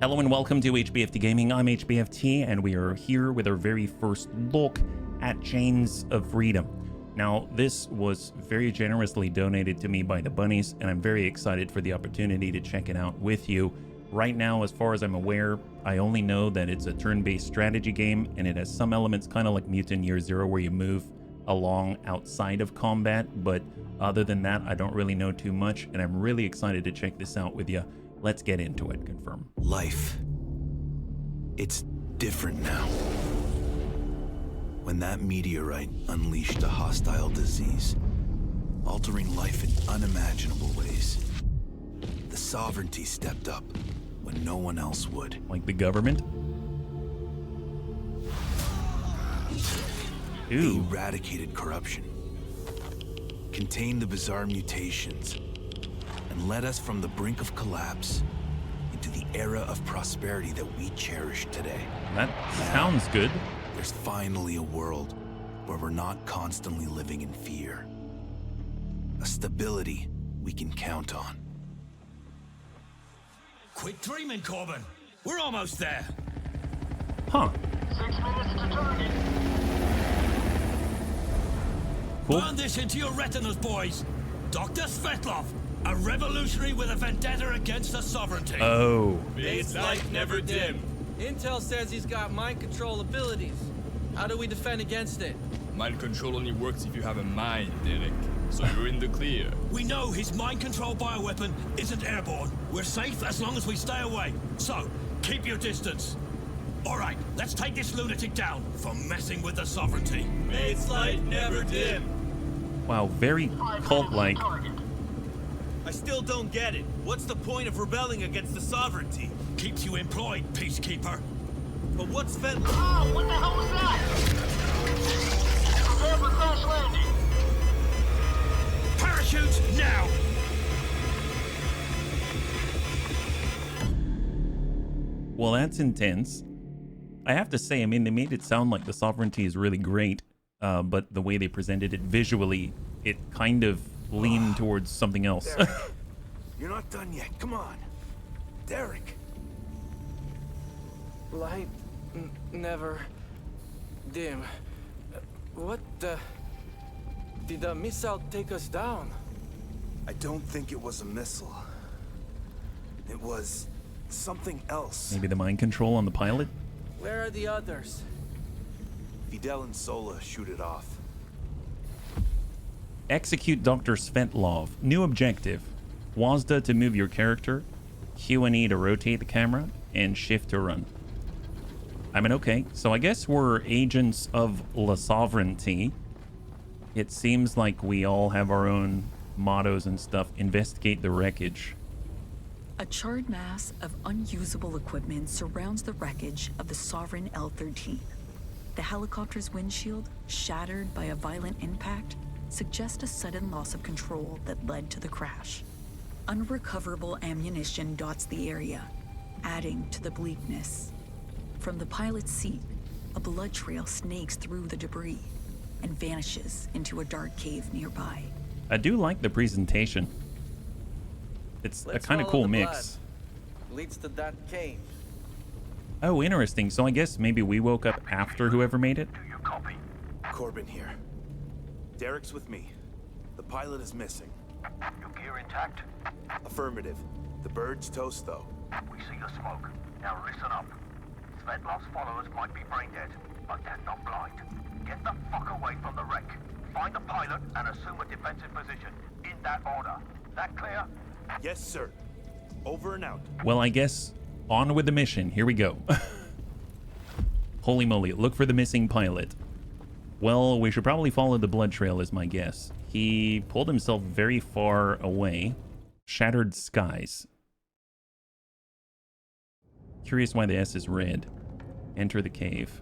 Hello and welcome to HBFT Gaming. I'm HBFT and we are here with our very first look at Chains of Freedom. Now, this was very generously donated to me by the bunnies and I'm very excited for the opportunity to check it out with you. Right now, as far as I'm aware, I only know that it's a turn-based strategy game and it has some elements kind of like Mutant Year Zero where you move along outside of combat, but other than that, I don't really know too much and I'm really excited to check this out with you. Let's get into it. Confirm. Life. It's different now. When that meteorite unleashed a hostile disease, altering life in unimaginable ways, the sovereignty stepped up when no one else would. Like the government? They eradicated corruption, contained the bizarre mutations, and led us from the brink of collapse into the era of prosperity that we cherish today. That sounds good. There's finally a world where we're not constantly living in fear. A stability we can count on. Quit dreaming, Corbin. We're almost there. Huh. 6 minutes to target. Cool. Burn this into your retinas, boys. Dr. Svetlov, a revolutionary with a vendetta against the sovereignty. Oh. Its light never dim. Intel says he's got mind control abilities. How do we defend against it? Mind control only works if you have a mind, Derek. So you're in the clear. We know his mind control bioweapon isn't airborne. We're safe as long as we stay away. So, keep your distance. All right, let's take this lunatic down for messing with the sovereignty. May its light never dim. Wow, very cult-like. I still don't get it. What's the point of rebelling against the sovereignty? Keeps you employed, peacekeeper. But what's Fed? Oh, what the hell was that? Prepare for crash landing. Parachutes now! Well, that's intense. I have to say, I mean, they made it sound like the sovereignty is really great, but the way they presented it visually, it kind of leaned towards something else. You're not done yet. Come on. Derek. Light never dim. What the... Did the missile take us down? I don't think it was a missile. It was something else. Maybe the mind control on the pilot? Where are the others? Fidel and Sola shoot it off. Execute Dr. Svetlov. New objective. WASD to move your character, Q and E to rotate the camera, and shift to run. I mean, okay, so I guess we're agents of La Sovereignty. It seems like we all have our own mottos and stuff. Investigate the wreckage. A charred mass of unusable equipment surrounds the wreckage of the Sovereign L-13. The helicopter's windshield, shattered by a violent impact, suggests a sudden loss of control that led to the crash. Unrecoverable ammunition dots the area, adding to the bleakness. From the pilot's seat, a blood trail snakes through the debris and vanishes into a dark cave nearby. I do like the presentation. It's a kind of cool mix. Leads to that cave. Oh, interesting. So I guess maybe we woke up after whoever made it? Do you copy? Corbin here. Derek's with me. The pilot is missing. Your gear intact? Affirmative. The bird's toast, though. We see the smoke. Now listen up. Svetlov's followers might be brain dead, but they're not blind. Get the fuck away from the wreck. Find the pilot and assume a defensive position. In that order. That clear? Yes, sir. Over and out. Well, I guess on with the mission. Here we go. Holy moly, look for the missing pilot. Well, we should probably follow the blood trail is my guess. He pulled himself very far away. Shattered skies. Curious why the S is red. Enter the cave.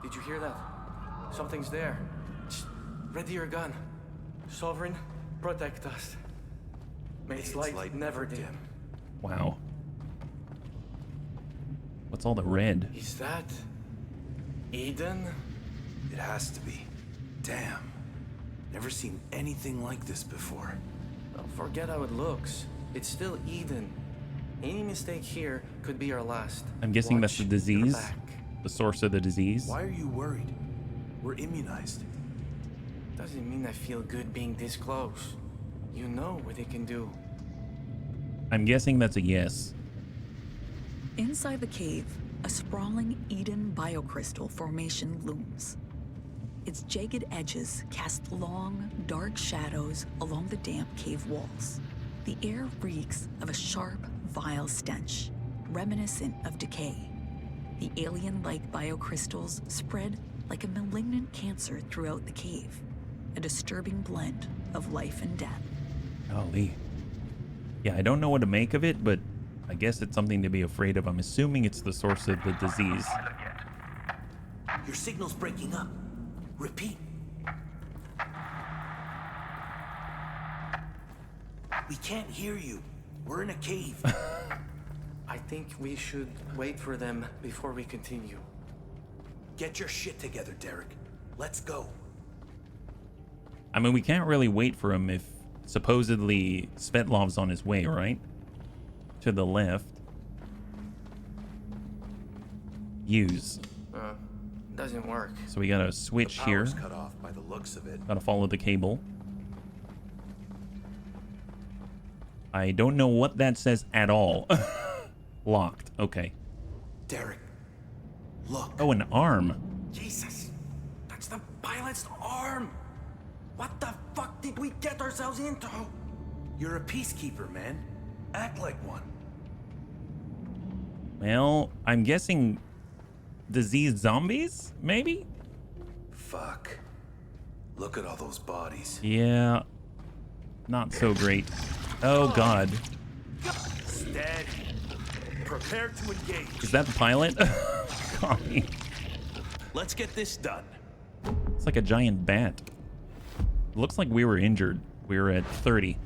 Did you hear that? Something's there. Shh. Ready your gun. Sovereign, protect us. May its light never dim. Wow. What's all the red? Is that Eden? It has to be. Damn. Never seen anything like this before. Well, forget how it looks. It's still Eden. Any mistake here could be our last. I'm guessing that's the Watch your disease. back. The source of the disease. Why are you worried? We're immunized. Doesn't mean I feel good being this close. You know what they can do. I'm guessing that's a yes. Inside the cave, a sprawling Eden biocrystal formation looms. Its jagged edges cast long, dark shadows along the damp cave walls. The air reeks of a sharp, vile stench, reminiscent of decay. The alien-like biocrystals spread like a malignant cancer throughout the cave, a disturbing blend of life and death. Golly. Yeah, I don't know what to make of it, but I guess it's something to be afraid of. I'm assuming it's the source of the disease. Your signal's breaking up. Repeat. We can't hear you. We're in a cave. I think we should wait for them before we continue. Get your shit together, Derek. Let's go. I mean, we can't really wait for him if supposedly Svetlov's on his way, right? To the left. Use. Doesn't work. So we gotta switch here. Power's cut off by the looks of it. Gotta follow the cable. I don't know what that says at all. Locked. Okay. Derek, look. Oh, an arm. Jesus, that's the pilot's arm. What the fuck did we get ourselves into? You're a peacekeeper, man. Act like one. Well, I'm guessing diseased zombies, maybe? Fuck. Look at all those bodies. Yeah. Not so great. Oh, God. Steady. Prepare to engage. Is that the pilot? Golly. Let's get this done. It's like a giant bat. Looks like we were injured. We were at 30.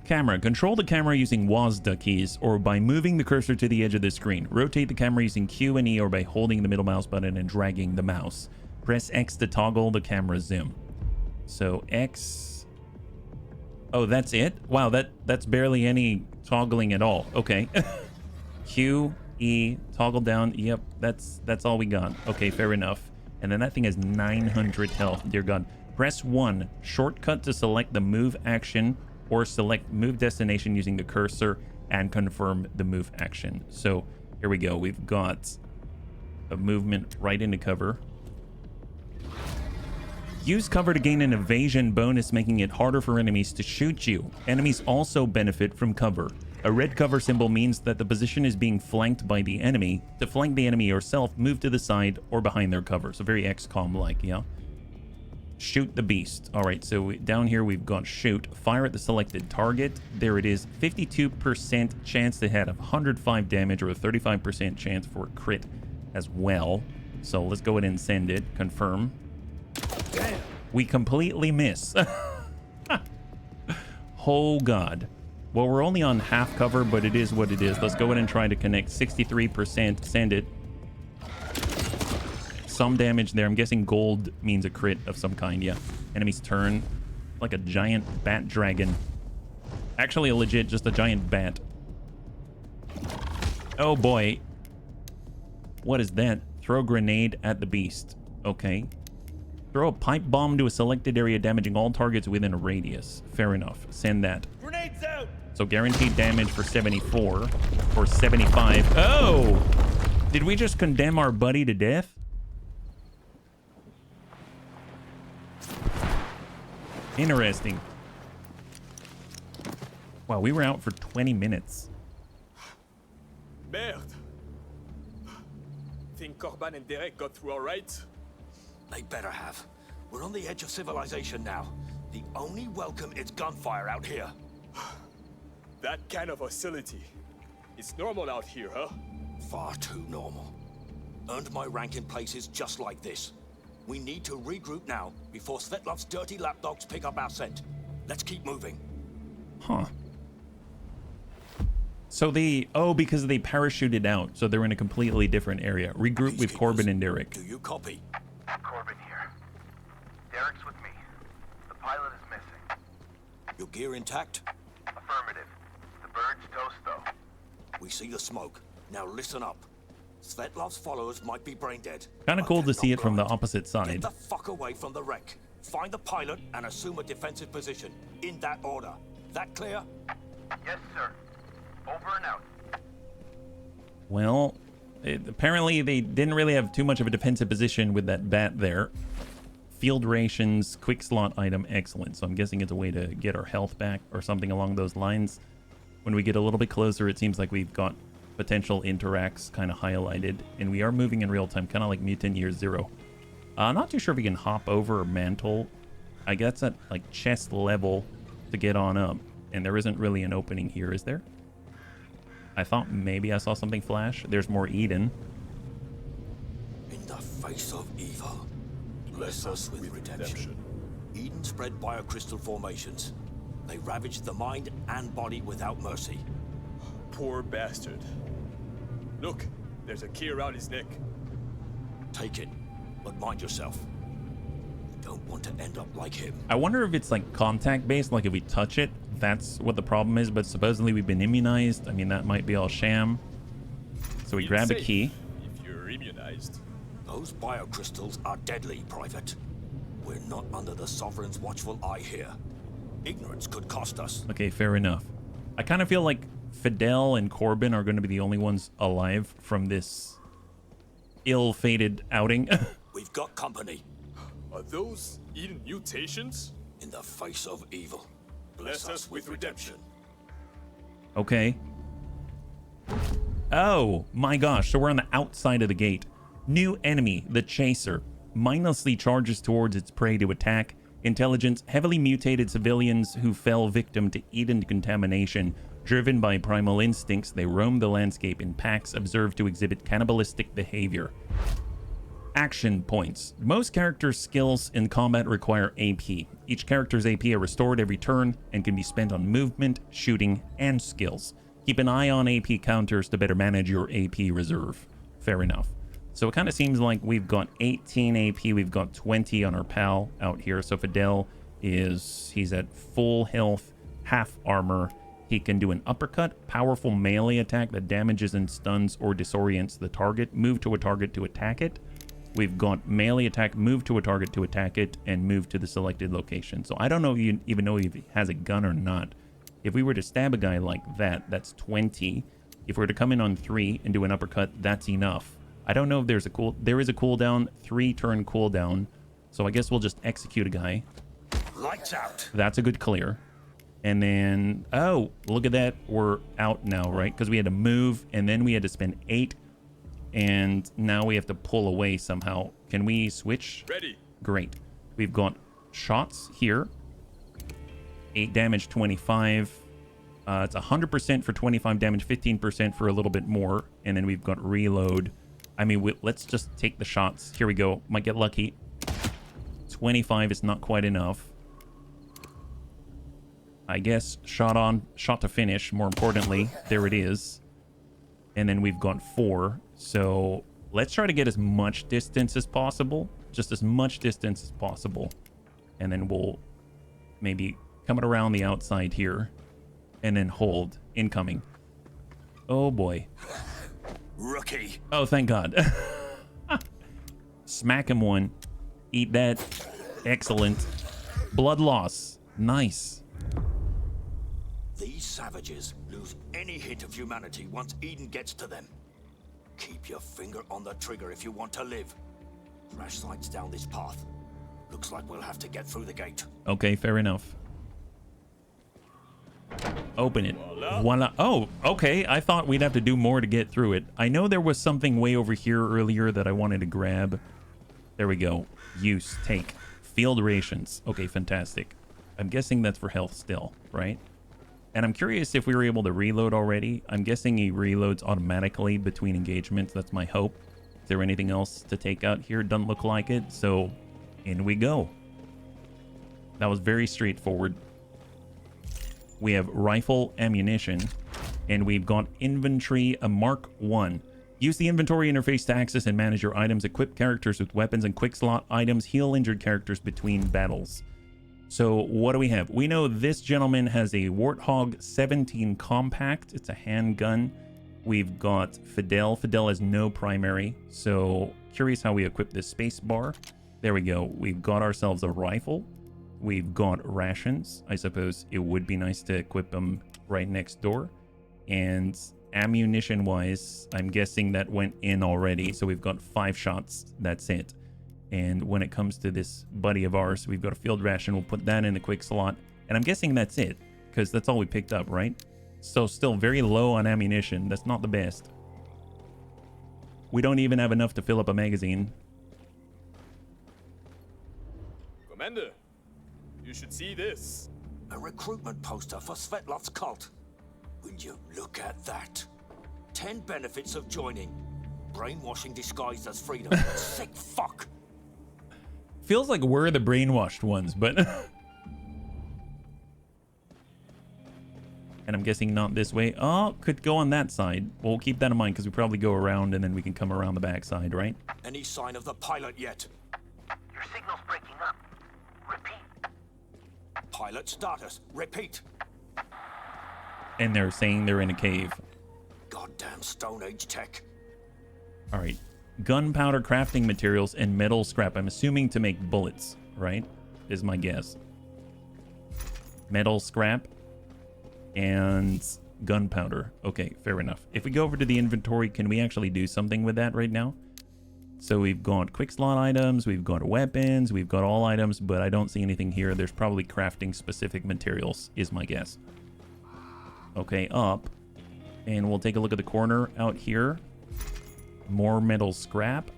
Camera. Control the camera using WASD keys or by moving the cursor to the edge of the screen. Rotate the camera using Q and E or by holding the middle mouse button and dragging the mouse. Press X to toggle the camera zoom. So X. Oh, that's it? Wow, that's barely any toggling at all. Okay. Q, E, toggle down. Yep, that's all we got. Okay, fair enough. And then that thing has 900 health. Dear God. Press 1. Shortcut to select the move action or select move destination using the cursor and confirm the move action. So here we go. We've got a movement right into cover. Use cover to gain an evasion bonus, making it harder for enemies to shoot you. Enemies also benefit from cover. A red cover symbol means that the position is being flanked by the enemy. To flank the enemy yourself, move to the side or behind their cover. So very XCOM-like, yeah? Shoot the beast. All right, so down here we've got shoot. Fire at the selected target. There it is. 52% chance to hit 105 damage or a 35% chance for a crit as well. So let's go ahead and send it. Confirm. Damn. We completely miss. Oh, God. Well, we're only on half cover, but it is what it is. Let's go ahead and try to connect. 63%. Send it. Some damage there. I'm guessing gold means a crit of some kind. Yeah. Enemy's turn. Like a giant bat dragon. Actually, a legit, just a giant bat. Oh, boy. What is that? Throw a grenade at the beast. Okay. Throw a pipe bomb to a selected area, damaging all targets within a radius. Fair enough. Send that. Grenades out! So guaranteed damage for 74 or 75. Oh! Did we just condemn our buddy to death? Interesting. Wow, we were out for 20 minutes. Merde. Think Corban and Derek got through all right? They better have. We're on the edge of civilization now. The only welcome is gunfire out here. That kind of hostility. It's normal out here, huh? Far too normal. Earned my rank in places just like this. We need to regroup now before Svetlov's dirty lapdogs pick up our scent. Let's keep moving. Huh. So they... Oh, because they parachuted out. So they're in a completely different area. Regroup with Corbin and Derek. Do you copy? Corbin here. Derek's with me. The pilot is missing. Your gear intact? Affirmative. The bird's toast, though. We see the smoke. Now listen up. Svetlov's followers might be brain dead. Kind of but cool they're to see not it from the blind. opposite Get side. the fuck away from the wreck. Find the pilot and assume a defensive position. In that order. That clear? Yes, sir. Over and out. Well, apparently they didn't really have too much of a defensive position with that bat there. Field rations, quick slot item, excellent. So I'm guessing it's a way to get our health back or something along those lines. When we get a little bit closer, it seems like we've got potential interacts kind of highlighted. And we are moving in real time, kind of like Mutant Year Zero. I'm not too sure if we can hop over or mantle. I guess at like chest level to get on up. And there isn't really an opening here, is there? I thought maybe I saw something flash. There's more Eden. In the face of evil, bless us with redemption. Eden spread biocrystal formations. They ravaged the mind and body without mercy. Poor bastard. Look, there's a key around his neck. Take it, but mind yourself. You don't want to end up like him. I wonder if it's like contact based, like if we touch it, that's what the problem is. But supposedly we've been immunized. I mean, that might be all sham. So we It's grab a safe key. if you're immunized. Those biocrystals are deadly, Private. We're not under the Sovereign's watchful eye here. Ignorance could cost us. Okay, fair enough. I kind of feel like Fidel and Corbin are going to be the only ones alive from this ill-fated outing. We've got company. Are those Eden mutations? In the face of evil, bless us with redemption. Okay. Oh, my gosh. So we're on the outside of the gate. New enemy, the Chaser. Mindlessly charges towards its prey to attack. Intelligence, heavily mutated civilians who fell victim to Eden contamination. Driven by primal instincts, they roam the landscape in packs, observed to exhibit cannibalistic behavior. Action points. Most characters' skills in combat require AP. Each character's AP are restored every turn and can be spent on movement, shooting, and skills. Keep an eye on AP counters to better manage your AP reserve. Fair enough. So it kind of seems like we've got 18 AP, we've got 20 on our pal out here. So Fidel he's at full health, half armor. He can do an uppercut, powerful melee attack that damages and stuns or disorients the target. Move to a target to attack it. We've got melee attack, move to a target to attack it, and move to the selected location. So I don't know if you even know if he has a gun or not. If we were to stab a guy like that, that's 20. If we were to come in on 3 and do an uppercut, that's enough. I don't know if there is a cooldown, 3-turn cooldown. So I guess we'll just execute a guy. Lights out. That's a good clear. And then, oh, look at that. We're out now, right? Because we had to move, and then we had to spend 8. And now we have to pull away somehow. Can we switch? Ready. Great. We've got shots here. 8 damage, 25. It's 100% for 25 damage, 15% for a little bit more. And then we've got reload. I mean, let's just take the shots. Here we go. Might get lucky. 25 is not quite enough. I guess shot to finish, more importantly. There it is. And then we've got 4. So let's try to get as much distance as possible. Just as much distance as possible. And then we'll maybe come it around the outside here. And then hold. Incoming. Oh boy. Rookie. Oh, thank God. Smack him one. Eat that. Excellent. Blood loss. Nice. These savages lose any hint of humanity once Eden gets to them. Keep your finger on the trigger if you want to live. Crash sites down this path. Looks like we'll have to get through the gate. Okay, fair enough. Open it. Voila. Oh, okay. I thought we'd have to do more to get through it. I know there was something way over here earlier that I wanted to grab. There we go. Use. Take. Field rations. Okay, fantastic. I'm guessing that's for health still, right? And I'm curious if we were able to reload already. I'm guessing he reloads automatically between engagements. That's my hope. Is there anything else to take out here? Doesn't look like it. So in we go. That was very straightforward. We have rifle ammunition, and we've got inventory, a Mark 1. Use the inventory interface to access and manage your items, equip characters with weapons and quick slot items, heal injured characters between battles. So what do we have? We know this gentleman has a Warthog 17 compact. It's a handgun. We've got Fidel. Fidel has no primary, so curious how we equip this space bar. There we go. We've got ourselves a rifle. We've got rations. I suppose it would be nice to equip them right next door. And ammunition-wise, I'm guessing that went in already, so we've got 5 shots. That's it. And when it comes to this buddy of ours, we've got a field ration. We'll put that in the quick slot. And I'm guessing that's it, because that's all we picked up, right? So still very low on ammunition. That's not the best. We don't even have enough to fill up a magazine. Commander, you should see this. A recruitment poster for Svetlov's cult. Would you look at that? 10 benefits of joining. Brainwashing disguised as freedom. Sick fuck. Feels like we're the brainwashed ones, but... And I'm guessing not this way. Oh, could go on that side. We'll keep that in mind because we probably go around and then we can come around the back side, right? Any sign of the pilot yet? Your signal's breaking up. Repeat. Pilot status. Repeat. And they're saying they're in a cave. Goddamn Stone Age tech. All right. Gunpowder crafting materials and metal scrap. I'm assuming to make bullets, right? Is my guess. Metal scrap and gunpowder. Okay, fair enough. If we go over to the inventory, can we actually do something with that right now? So we've got quick slot items, we've got weapons, we've got all items, but I don't see anything here. There's probably crafting specific materials, is my guess. Okay, up. And we'll take a look at the corner out here. More metal scrap.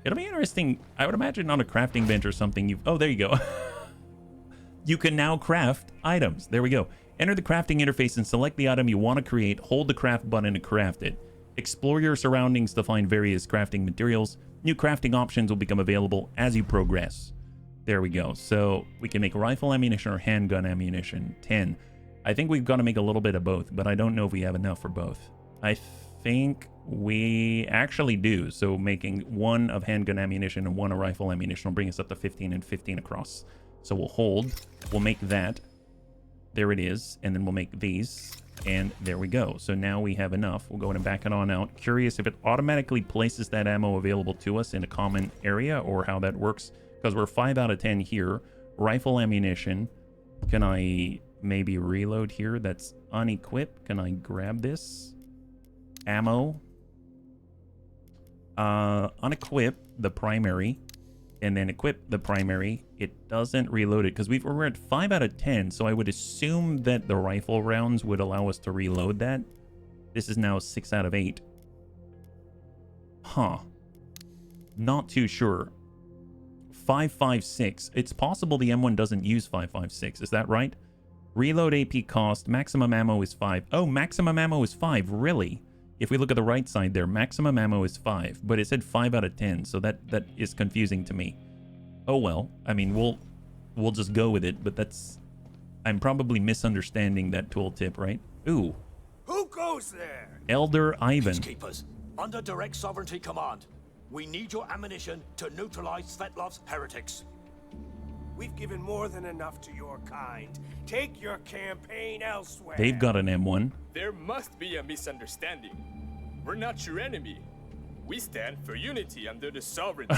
It'll be interesting. I would imagine on a crafting bench or something, you've... Oh, there you go. You can now craft items. There we go. Enter the crafting interface and select the item you want to create. Hold the craft button to craft it. Explore your surroundings to find various crafting materials. New crafting options will become available as you progress. There we go. So we can make rifle ammunition or handgun ammunition. 10. I think we've got to make a little bit of both, but I don't know if we have enough for both. I think we actually do. So making 1 of handgun ammunition and 1 of rifle ammunition will bring us up to 15 and 15 across. So we'll hold. We'll make that. There it is. And then we'll make these. And there we go. So now we have enough. We'll go ahead and back it on out. Curious if it automatically places that ammo available to us in a common area or how that works. Because we're 5 out of 10 here. Rifle ammunition. Can I maybe reload here? That's unequipped. Can I grab this? Ammo. Unequip the primary. And then equip the primary. It doesn't reload it because we're at 5 out of 10. So I would assume that the rifle rounds would allow us to reload that. This is now 6 out of 8. Huh. Not too sure. 5.56. It's possible the M1 doesn't use 5.56. Is that right? Reload AP cost. Maximum ammo is 5. Oh, maximum ammo is 5. Really? If we look at the right side there, maximum ammo is 5, but it said 5 out of 10, so that is confusing to me. Oh well, I mean, we'll just go with it, but that's... I'm probably misunderstanding that tooltip, right? Ooh. Who goes there? Elder Ivan. Peacekeepers, under direct sovereignty command, we need your ammunition to neutralize Svetlov's heretics. We've given more than enough to your kind. Take your campaign elsewhere. They've got an M1. There must be a misunderstanding. We're not your enemy. We stand for unity under the sovereignty.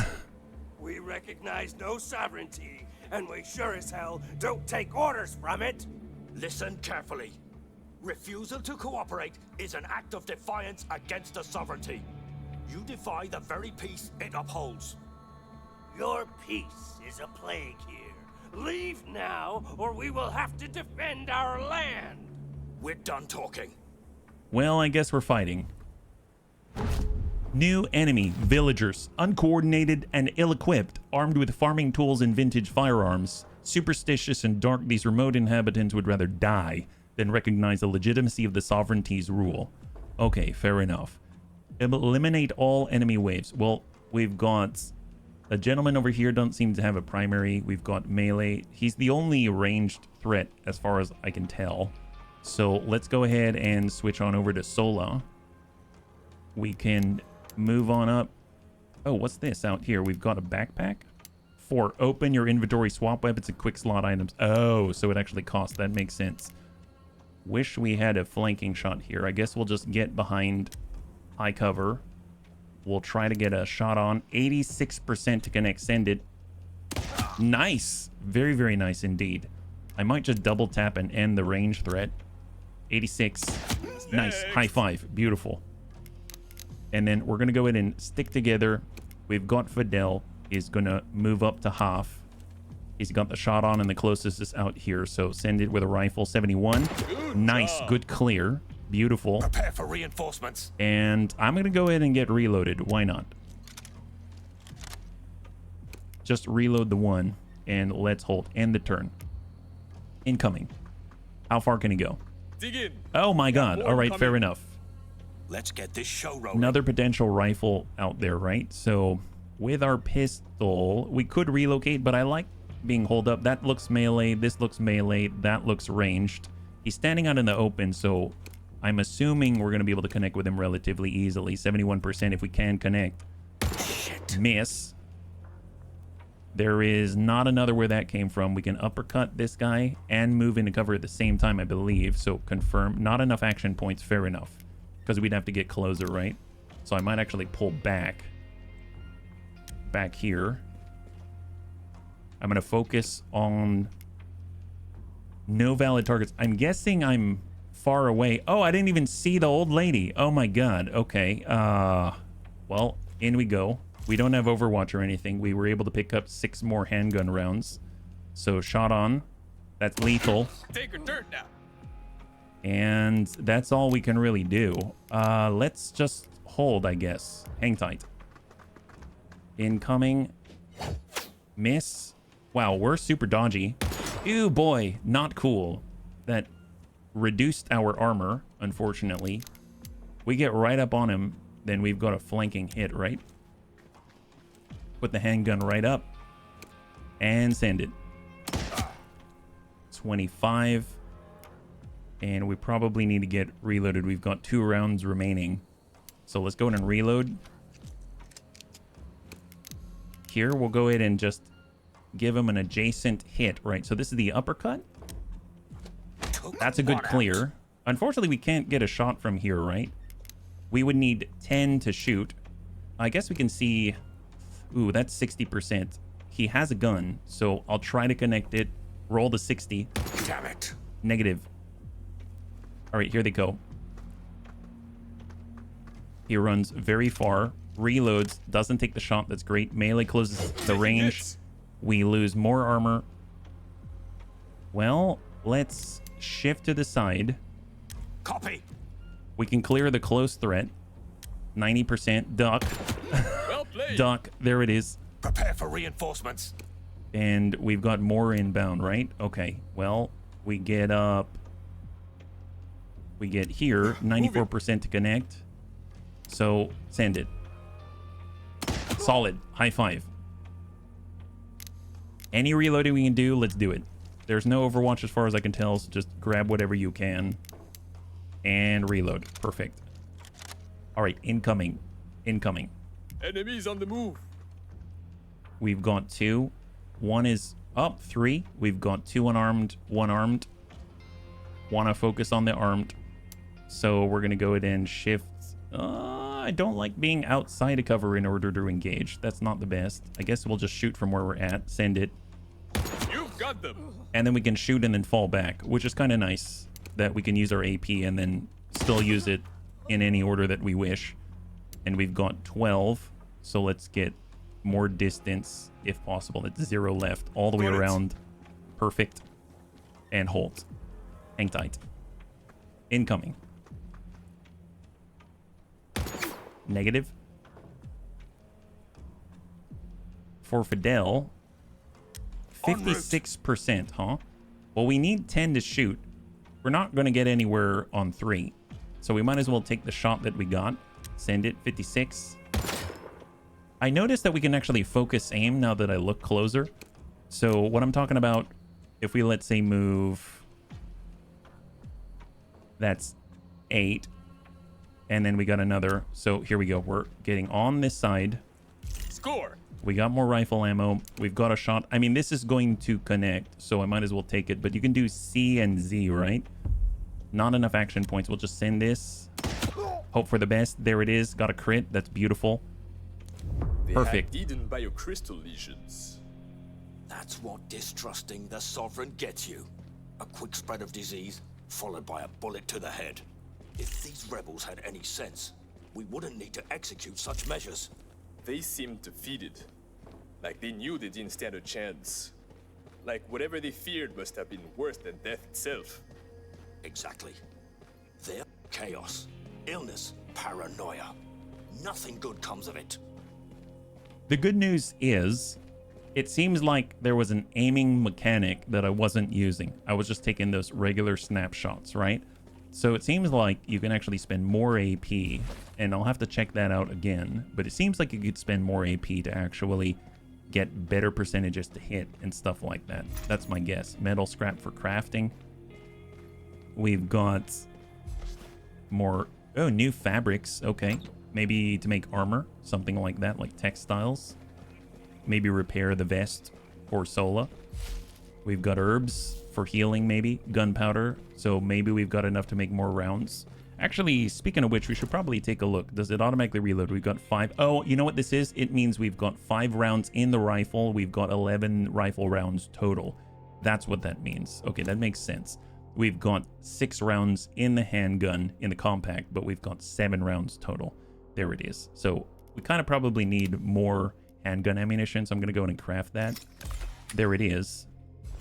We recognize no sovereignty, and we sure as hell don't take orders from it. Listen carefully. Refusal to cooperate is an act of defiance against the sovereignty. You defy the very peace it upholds. Your peace is a plague here. Leave now, or we will have to defend our land. We're done talking. Well, I guess we're fighting. New enemy, villagers, uncoordinated and ill-equipped, armed with farming tools and vintage firearms. Superstitious and dark, these remote inhabitants would rather die than recognize the legitimacy of the sovereignty's rule. Okay, fair enough. Eliminate all enemy waves. Well, we've got a gentleman over here, don't seem to have a primary. We've got melee. He's the only ranged threat as far as I can tell. So let's go ahead and switch on over to Sola. We can move on up. Oh, what's this out here? We've got a backpack. 4, open your inventory, swap weapons and quick slot items. Oh, so it actually costs. That makes sense. Wish we had a flanking shot here. I guess we'll just get behind high cover. We'll try to get a shot on. 86% to connect. Send it. Nice. Very, very nice indeed. I might just double tap and end the range threat. 86. Nice. High five. Beautiful. And then we're going to go ahead and stick together. We've got Fidel. He's going to move up to half. He's got the shot on and the closest is out here. So send it with a rifle. 71. Nice. Good clear. Beautiful. Prepare for reinforcements. And I'm going to go ahead and get reloaded. Why not? Just reload the one and let's hold. End the turn. Incoming. How far can he go? Dig in. Oh my god. All right, fair enough. Let's get this show rolling. Another potential rifle out there, right? So with our pistol, we could relocate, but I like being holed up. That looks melee. This looks melee. That looks ranged. He's standing out in the open, so I'm assuming we're going to be able to connect with him relatively easily. 71% if we can connect. Shit. Miss. There is not another where that came from. We can uppercut this guy and move into cover at the same time, I believe. So confirm. Not enough action points. Fair enough. Because we'd have to get closer, right? So I might actually pull back. Back here. I'm going to focus on no valid targets. I'm guessing I'm far away. Oh, I didn't even see the old lady. Oh my god. Okay. Well, in we go. We don't have Overwatch or anything. We were able to pick up 6 more handgun rounds. So shot on. That's lethal. Take a dirt now. And that's all we can really do. Let's just hold, I guess. Hang tight. Incoming. Miss. Wow, we're super dodgy. Ew, boy. Not cool. That reduced our armor, unfortunately. We get right up on him, then we've got a flanking hit, right? Put the handgun right up. And send it. 25. And we probably need to get reloaded. We've got 2 rounds remaining. So let's go ahead and reload. Here, we'll go ahead and just give him an adjacent hit, right? So this is the uppercut. That's a good clear. Unfortunately, we can't get a shot from here, right? We would need 10 to shoot. I guess we can see... Ooh, that's 60%. He has a gun, so I'll try to connect it. Roll the 60. Damn it. Negative. All right, here they go. He runs very far. Reloads. Doesn't take the shot. That's great. Melee closes the range. We lose more armor. Well, let's shift to the side. Copy. We can clear the close threat. 90%. Duck. Well played. Duck. There it is. Prepare for reinforcements. And we've got more inbound, right? Okay. Well, we get up. We get here. 94% to connect. So, send it. Solid. High five. Any reloading we can do, let's do it. There's no Overwatch as far as I can tell, so just grab whatever you can. And reload. Perfect. All right, incoming. Incoming. Enemies on the move. We've got 2. 1 is up. 3. We've got 2 unarmed, 1 armed. Want to focus on the armed. So we're going to go ahead and shift. I don't like being outside of cover in order to engage. That's not the best. I guess we'll just shoot from where we're at. Send it. You've got them. And then we can shoot and then fall back, which is kind of nice that we can use our AP and then still use it in any order that we wish. And we've got 12. So let's get more distance if possible. It's 0 left all the way around. Perfect. And hold. Hang tight. Incoming. Negative. For Fidel, 56%, huh? Well, we need 10 to shoot. We're not going to get anywhere on 3. So we might as well take the shot that we got. Send it. 56. I noticed that we can actually focus aim now that I look closer. So what I'm talking about, if we, let's say, move... That's 8. And then we got another. So here we go. We're getting on this side. Score. We got more rifle ammo. We've got a shot. I mean, this is going to connect, so I might as well take it. But you can do C and Z, right? Not enough action points. We'll just send this. Hope for the best. There it is. Got a crit. That's beautiful. Perfect. They had hidden biocrystal lesions. That's what distrusting the Sovereign gets you. A quick spread of disease, followed by a bullet to the head. If these rebels had any sense, we wouldn't need to execute such measures. They seemed defeated. Like they knew they didn't stand a chance. Like whatever they feared must have been worse than death itself. Exactly. Their chaos, illness, paranoia. Nothing good comes of it. The good news is, it seems like there was an aiming mechanic that I wasn't using. I was just taking those regular snapshots, right? So it seems like you can actually spend more AP, and I'll have to check that out again, but it seems like you could spend more AP to actually get better percentages to hit and stuff like that. That's my guess. Metal scrap for crafting. We've got more, oh, new fabrics. Okay, maybe to make armor, something like that, like textiles. Maybe repair the vest for Sola. We've got herbs for healing, maybe gunpowder, so maybe we've got enough to make more rounds. Actually, speaking of which, we should probably take a look. Does it automatically reload? We've got 5. Oh, you know what this is? It means we've got 5 rounds in the rifle. We've got 11 rifle rounds total. That's what that means. Okay, that makes sense. We've got 6 rounds in the handgun in the compact, but we've got 7 rounds total. There it is. So we kind of probably need more handgun ammunition, so I'm going to go in and craft that. There it is.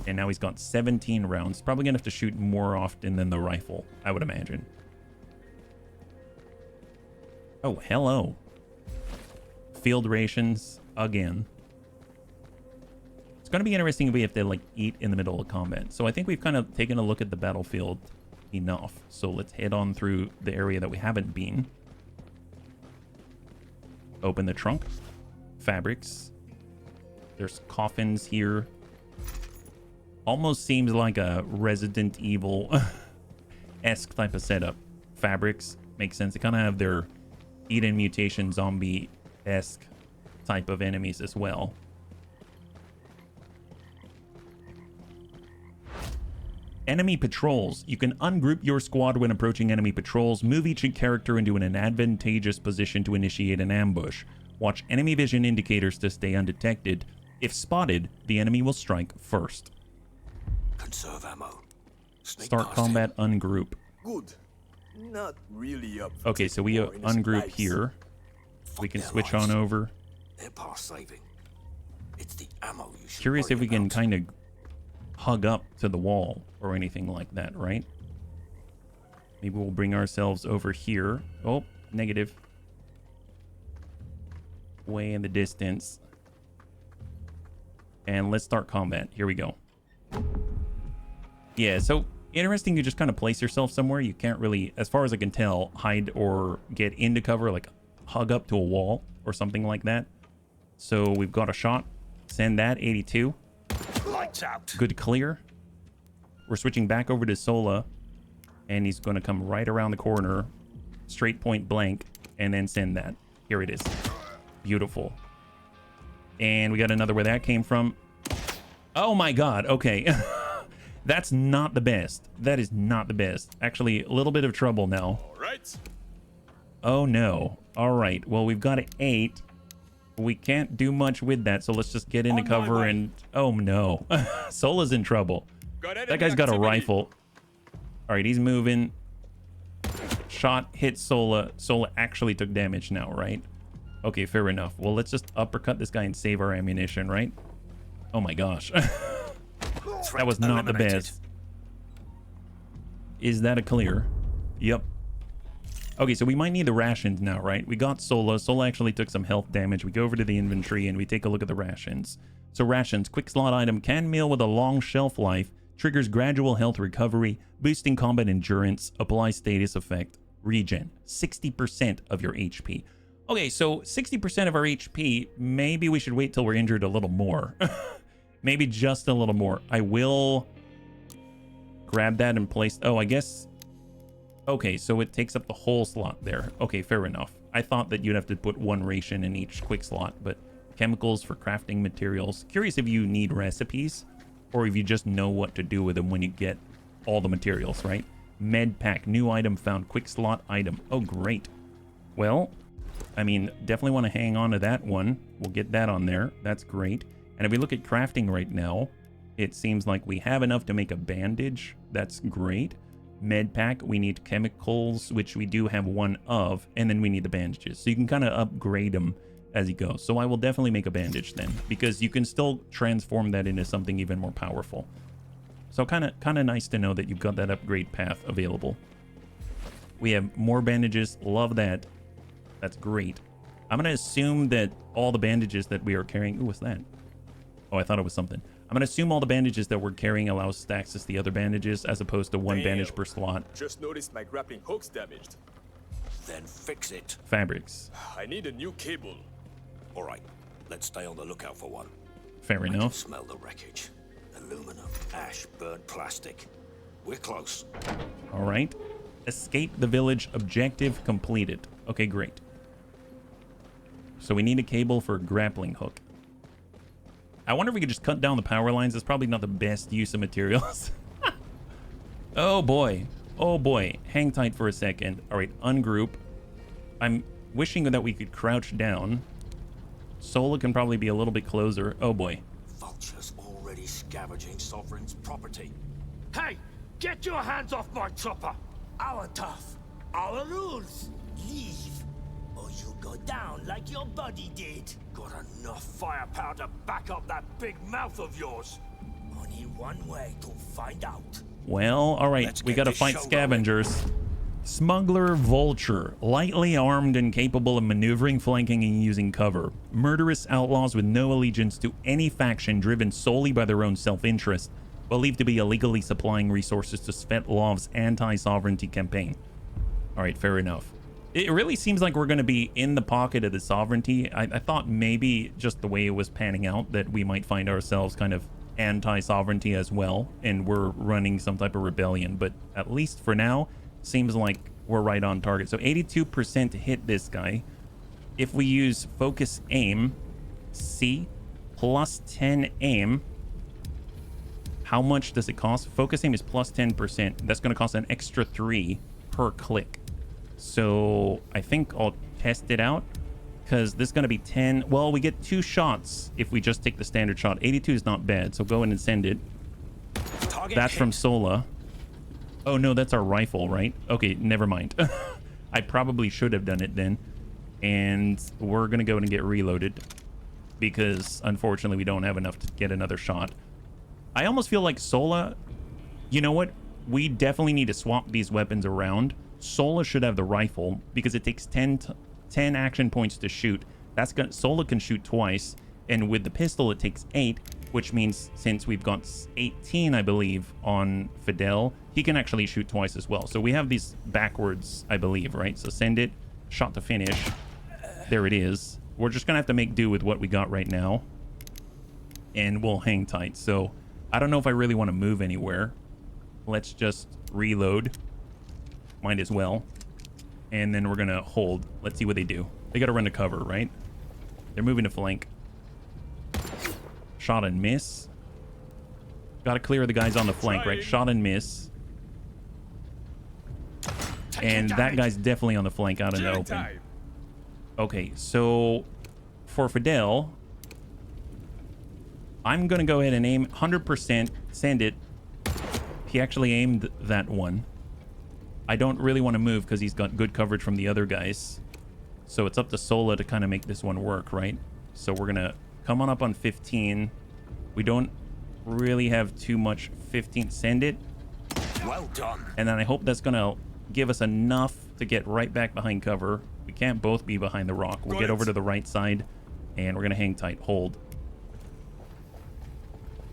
And now he's got 17 rounds. Probably going to have to shoot more often than the rifle, I would imagine. Oh, hello. Field rations again. It's going to be interesting if we have to, like, eat in the middle of combat. So I think we've kind of taken a look at the battlefield enough. So let's head on through the area that we haven't been. Open the trunk. Fabrics. There's coffins here. Almost seems like a Resident Evil-esque type of setup. Fabrics makes sense. They kind of have their Eden mutation zombie-esque type of enemies as well. Enemy patrols. You can ungroup your squad when approaching enemy patrols. Move each character into an advantageous position to initiate an ambush. Watch enemy vision indicators to stay undetected. If spotted, the enemy will strike first. Conserve ammo. Start combat, ungroup. Good. Not really up. Okay, so we ungroup here. We can switch on over. They're past saving. It's the ammo you should Curious if we can about. kind of hug up to the wall or anything like that, right? Maybe we'll bring ourselves over here. Oh, negative. Way in the distance. And let's start combat. Here we go. Yeah, so interesting, you just kind of place yourself somewhere. You can't really, as far as I can tell, hide or get into cover, like hug up to a wall or something like that. So we've got a shot. Send that, 82. Lights out. Good clear. We're switching back over to Sola, and he's going to come right around the corner, straight point blank, and then send that. Here it is. Beautiful. And we got another where that came from. Oh my god, okay. That's not the best. That is not the best. Actually, a little bit of trouble now. All right. Oh no. All right. Well, we've got an 8. We can't do much with that, so let's just get into cover and... Oh no. Sola's in trouble. That guy's got a rifle. All right, he's moving. Shot hit Sola. Sola actually took damage now, right? Okay, fair enough. Well, let's just uppercut this guy and save our ammunition, right? Oh my gosh. That was not the best. Is that a clear? Yep. Okay, so we might need the rations now, right? We got Sola. Sola actually took some health damage. We go over to the inventory and we take a look at the rations. So rations, quick slot item, canned meal with a long shelf life, triggers gradual health recovery, boosting combat endurance, apply status effect, regen, 60% of your HP. Okay, so 60% of our HP, maybe we should wait till we're injured a little more. Maybe just a little more. I will grab that and place... Oh, I guess... Okay, so it takes up the whole slot there. Okay, fair enough. I thought that you'd have to put 1 ration in each quick slot, but chemicals for crafting materials. Curious if you need recipes or if you just know what to do with them when you get all the materials, right? Med pack, new item found, quick slot item. Oh, great. Well, I mean, definitely want to hang on to that one. We'll get that on there. That's great. And if we look at crafting right now, it seems like we have enough to make a bandage. That's great. Med pack, we need chemicals, which we do have one of, and then we need the bandages. So you can kind of upgrade them as you go. So I will definitely make a bandage then, because you can still transform that into something even more powerful. So kind of nice to know that you've got that upgrade path available. We have more bandages. Love that. That's great. I'm going to assume that all the bandages that we are carrying... Ooh, what's that? Oh, I thought it was something. I'm going to assume all the bandages that we're carrying allow us to access the other bandages as opposed to one bandage per slot. Just noticed my grappling hook's damaged. Then fix it. Fabrics. I need a new cable. All right, let's stay on the lookout for one. Fair I can enough. smell the wreckage. Aluminum, ash, burnt plastic. We're close. All right. Escape the village. Objective completed. Okay, great. So we need a cable for a grappling hook. I wonder if we could just cut down the power lines. That's probably not the best use of materials. Oh boy. Oh boy. Hang tight for a second. All right, ungroup. I'm wishing that we could crouch down. Sola can probably be a little bit closer. Oh boy. Vultures already scavenging Sovereign's property. Hey, get your hands off my chopper! Our tough, our rules. Leave, or you'll go down like your buddy did. Got enough firepower to back up that big mouth of yours. Only one way to find out. Well, all right. Let's We get got to this fight show scavengers. Smuggler Vulture, lightly armed and capable of maneuvering, flanking, and using cover. Murderous outlaws with no allegiance to any faction, driven solely by their own self-interest, believed to be illegally supplying resources to Svetlov's anti-sovereignty campaign. All right, fair enough. It really seems like we're going to be in the pocket of the sovereignty. I thought maybe just the way it was panning out that we might find ourselves kind of anti-sovereignty as well, and we're running some type of rebellion. But at least for now, seems like we're right on target. So 82% to hit this guy. If we use focus aim, C, plus 10 aim, how much does it cost? Focus aim is plus 10%. That's going to cost an extra 3 per click. So I think I'll test it out, because this is going to be 10. Well, we get 2 shots if we just take the standard shot. 82 is not bad, so go in and send it. Target That's hit. from Sola. Oh no, that's our rifle, right? Okay, never mind. I probably should have done it then. And we're going to go in and get reloaded, because unfortunately we don't have enough to get another shot. I almost feel like Sola, you know what? We definitely need to swap these weapons around. Sola should have the rifle, because it takes 10 action points to shoot. That's gonna, Sola can shoot twice, and with the pistol it takes 8, which means since we've got 18, I believe, on Fidel, he can actually shoot twice as well. So we have these backwards, I believe, right? So send it, shot to finish. There it is. We're just gonna have to make do with what we got right now, and we'll hang tight. So I don't know if I really want to move anywhere. Let's just reload. Might as well. And then we're gonna hold. Let's see what they do. They gotta run to cover, right? They're moving to flank. Shot and miss. Gotta clear the guys on the flank, right? Shot and miss. And that guy's definitely on the flank out in the open. Okay, so for Fidel, I'm gonna go ahead and aim 100%, send it. He actually aimed that one. I don't really want to move because he's got good coverage from the other guys. So it's up to Sola to kind of make this one work, right? So we're going to come on up on 15. We don't really have too much. 15, send it. Well done. And then I hope that's going to give us enough to get right back behind cover. We can't both be behind the rock. We'll get over to the right side, and we're going to hang tight. Hold.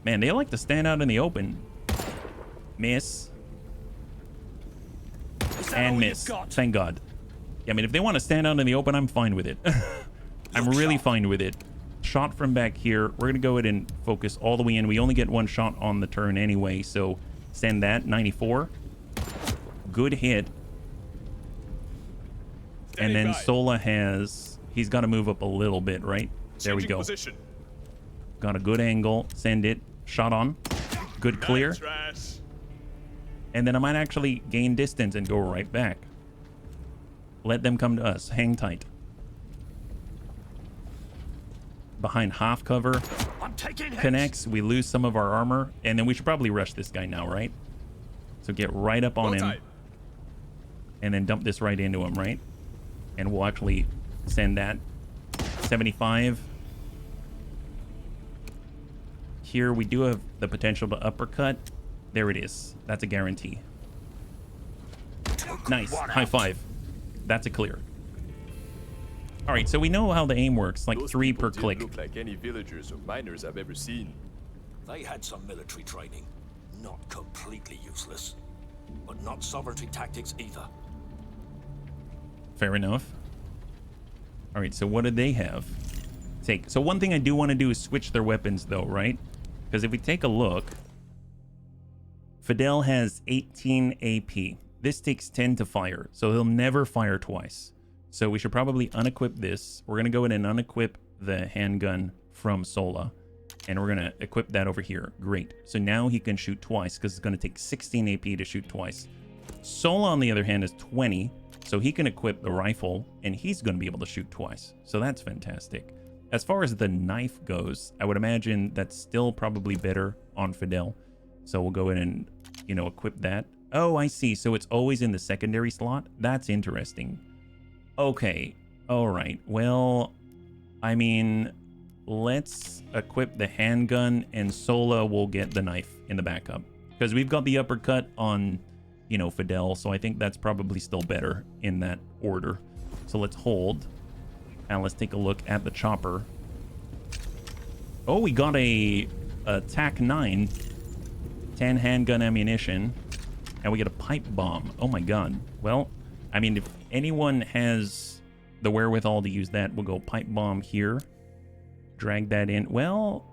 Man, they like to stand out in the open. Miss. And miss. Thank God. Yeah, I mean, if they want to stand out in the open, I'm fine with it. I'm really fine with it. Shot from back here. We're going to go ahead and focus all the way in. We only get 1 shot on the turn anyway, so send that. 94. Good hit. And then Sola has... He's got to move up a little bit, right? There we go. Got a good angle. Send it. Shot on. Good clear. And then I might actually gain distance and go right back. Let them come to us. Hang tight. Behind half cover. I'm taking hits. Connects. We lose some of our armor. And then we should probably rush this guy now, right? So get right up on him. And then dump this right into him, right? And we'll actually send that 75. Here we do have the potential to uppercut. There it is. That's a guarantee. Nice. High five. That's a clear. All right, so we know how the aim works, like Those 3 people per click. didn't look like any villagers or miners I've ever seen. They had some military training. Not completely useless. But not sovereignty tactics either. Fair enough. All right, so what did they have? So one thing I do want to do is switch their weapons though, right? Because if we take a look, Fidel has 18 AP. This takes 10 to fire, so he'll never fire twice. So we should probably unequip this. We're going to go in and unequip the handgun from Sola. And we're going to equip that over here. Great. So now he can shoot twice because it's going to take 16 AP to shoot twice. Sola, on the other hand, is 20. So he can equip the rifle and he's going to be able to shoot twice. So that's fantastic. As far as the knife goes, I would imagine that's still probably better on Fidel. So we'll go in and, you know, equip that. Oh, I see. So it's always in the secondary slot. That's interesting. Okay. All right. Well, I mean, let's equip the handgun and Sola will get the knife in the backup. Because we've got the uppercut on, you know, Fidel. So I think that's probably still better in that order. So let's hold. And let's take a look at the chopper. Oh, we got a TAC-9. 10 handgun ammunition. And we get a pipe bomb. Oh my god. Well, I mean, if anyone has the wherewithal to use that, we'll go pipe bomb here. Drag that in. Well,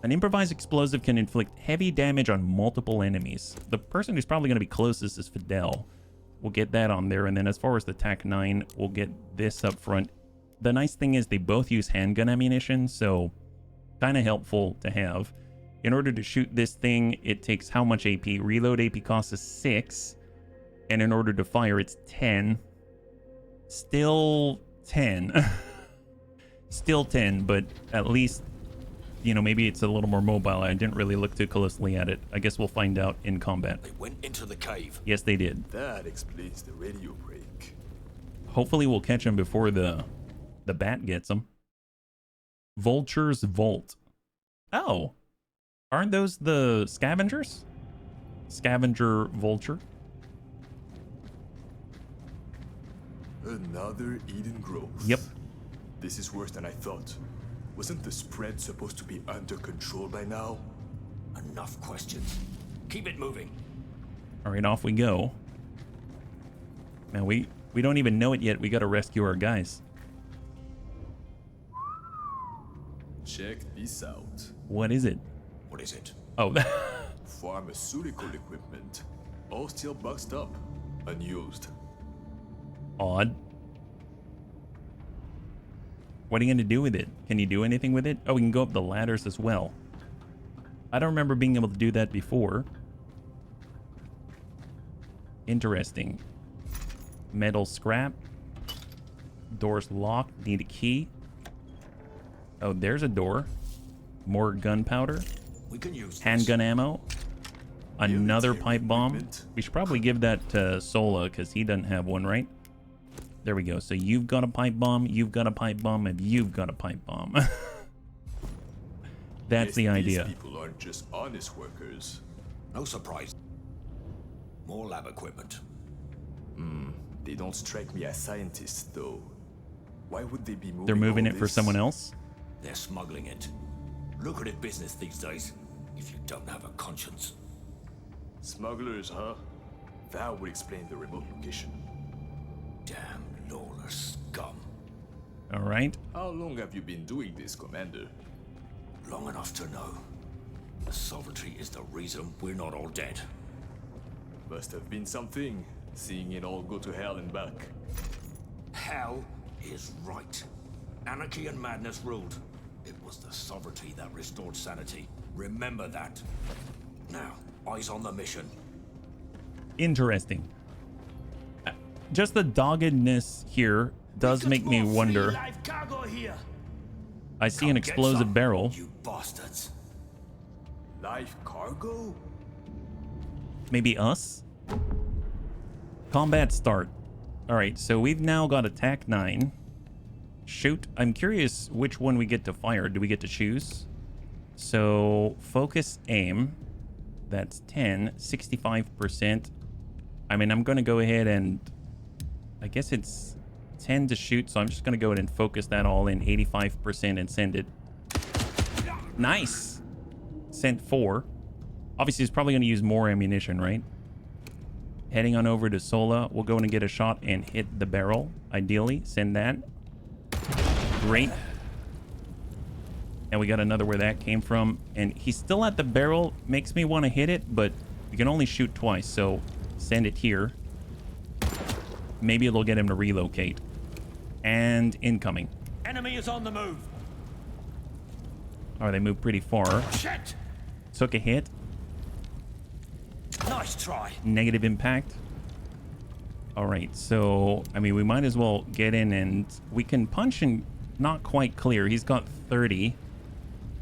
an improvised explosive can inflict heavy damage on multiple enemies. The person who's probably going to be closest is Fidel. We'll get that on there. And then as far as the TAC-9, we'll get this up front. The nice thing is they both use handgun ammunition, so kind of helpful to have. In order to shoot this thing, it takes how much AP? Reload AP cost is 6. And in order to fire, it's 10. Still 10. Still 10, but at least, you know, maybe it's a little more mobile. I didn't really look too closely at it. I guess we'll find out in combat. They went into the cave. Yes, they did. That explains the radio break. Hopefully we'll catch him before the bat gets him. Vulture's Vault. Oh. Aren't those the scavengers? Scavenger Vulture. Another Eden Grove. Yep. This is worse than I thought. Wasn't the spread supposed to be under control by now? Enough questions. Keep it moving. All right, off we go. Now we don't even know it yet. We got to rescue our guys. Check this out. What is it? What is it? Oh, Pharmaceutical equipment. All still boxed up. Unused. odd. What are you going to do with it? Can you do anything with it? Oh, we can go up the ladders as well. I don't remember being able to do that before. Interesting. Metal scrap. Door's locked. Need a key. Oh, there's a door. More gunpowder. We can use this. Handgun ammo. Another pipe bomb. We should probably give that to Sola because he doesn't have one, right? There we go. So you've got a pipe bomb, you've got a pipe bomb, and you've got a pipe bomb. That's the idea. These people aren't just honest workers. No surprise. More lab equipment. They don't strike me as scientists, though. Why would they be moving? They're moving all it for this? someone else? They're smuggling it. Lucrative business these days, if you don't have a conscience. Smugglers, huh? That would explain the remote location. Damn lawless scum. All right. How long have you been doing this, Commander? Long enough to know. The sovereignty is the reason we're not all dead. Must have been something, seeing it all go to hell and back. Hell is right. Anarchy and madness ruled. It was the sovereignty that restored sanity. Remember that. Now, eyes on the mission. Interesting. Just the doggedness here does make me wonder. I see an explosive barrel. You bastards. Live cargo? Maybe us? Combat start. All right, so we've now got attack 9. Shoot. I'm curious which one we get to fire. Do we get to choose? So focus aim. That's 10, 65%. I mean, I'm going to go ahead and I guess it's 10 to shoot. So I'm just going to go ahead and focus that all in 85% and send it. Nice. Sent 4. Obviously, he's probably going to use more ammunition, right? Heading on over to Sola. We'll go in and get a shot and hit the barrel. Ideally, send that. Great. And we got another where that came from. And he's still at the barrel. Makes me want to hit it, but you can only shoot twice. So send it here. Maybe it'll get him to relocate. And incoming. Enemy is on the move. Oh, they moved pretty far. Shit. Took a hit. Nice try. Negative impact. All right, so I mean, we might as well get in and we can punch and not quite clear. He's got 30.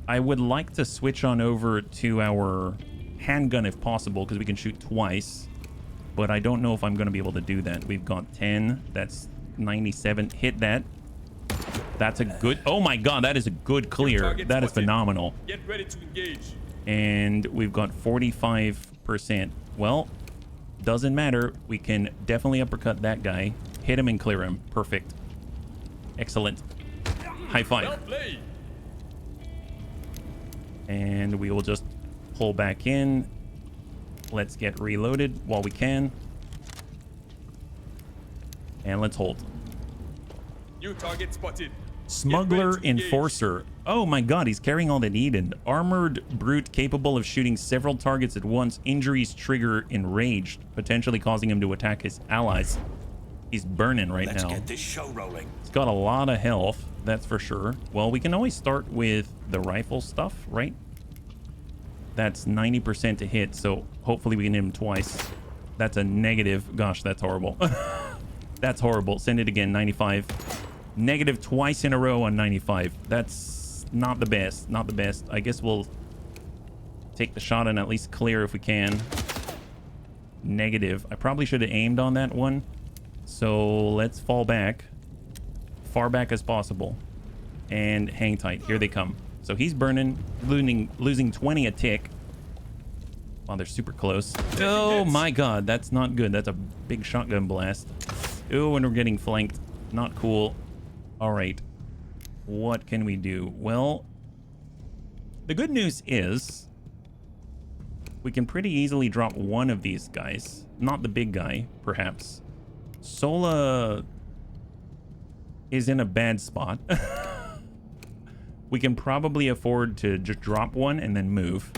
I would like to switch on over to our handgun if possible because we can shoot twice, but I don't know if I'm going to be able to do that. We've got 10. That's 97. Hit that. That's a good. Oh my God, that is a good clear. That is phenomenal. Get ready to engage. And we've got 45%. Well, doesn't matter. We can definitely uppercut that guy. Hit him and clear him. Perfect. Excellent. High five. And we will just pull back in. Let's get reloaded while we can. And let's hold. New target spotted. Smuggler Enforcer. Oh my God, he's carrying all they need. An armored brute capable of shooting several targets at once. Injuries trigger enraged, potentially causing him to attack his allies. He's burning right now. Let's get this show rolling. He's got a lot of health, that's for sure. Well, we can always start with the rifle stuff, right? That's 90% to hit, so hopefully we can hit him twice. That's a negative. Gosh, that's horrible. That's horrible. Send it again, 95. Negative twice in a row on 95. That's not the best. Not the best. I guess we'll take the shot and at least clear if we can. Negative. I probably should have aimed on that one. So let's fall back. Far back as possible. And hang tight. Here they come. So he's burning. Losing 20 a tick. Wow, they're super close. Oh my God. That's not good. That's a big shotgun blast. Oh, and we're getting flanked. Not cool. All right, what can we do? Well, the good news is we can pretty easily drop one of these guys. Not the big guy, perhaps. Sola is in a bad spot. We can probably afford to just drop one and then move.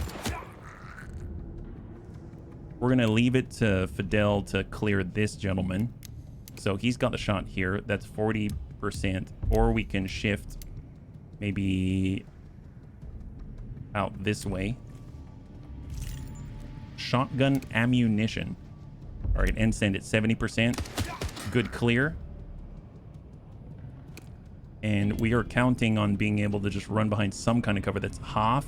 We're going to leave it to Fidel to clear this gentleman. So he's got the shot here. That's 40%. Or we can shift maybe out this way. Shotgun ammunition. All right, and send it 70%. Good clear. And we are counting on being able to just run behind some kind of cover that's half.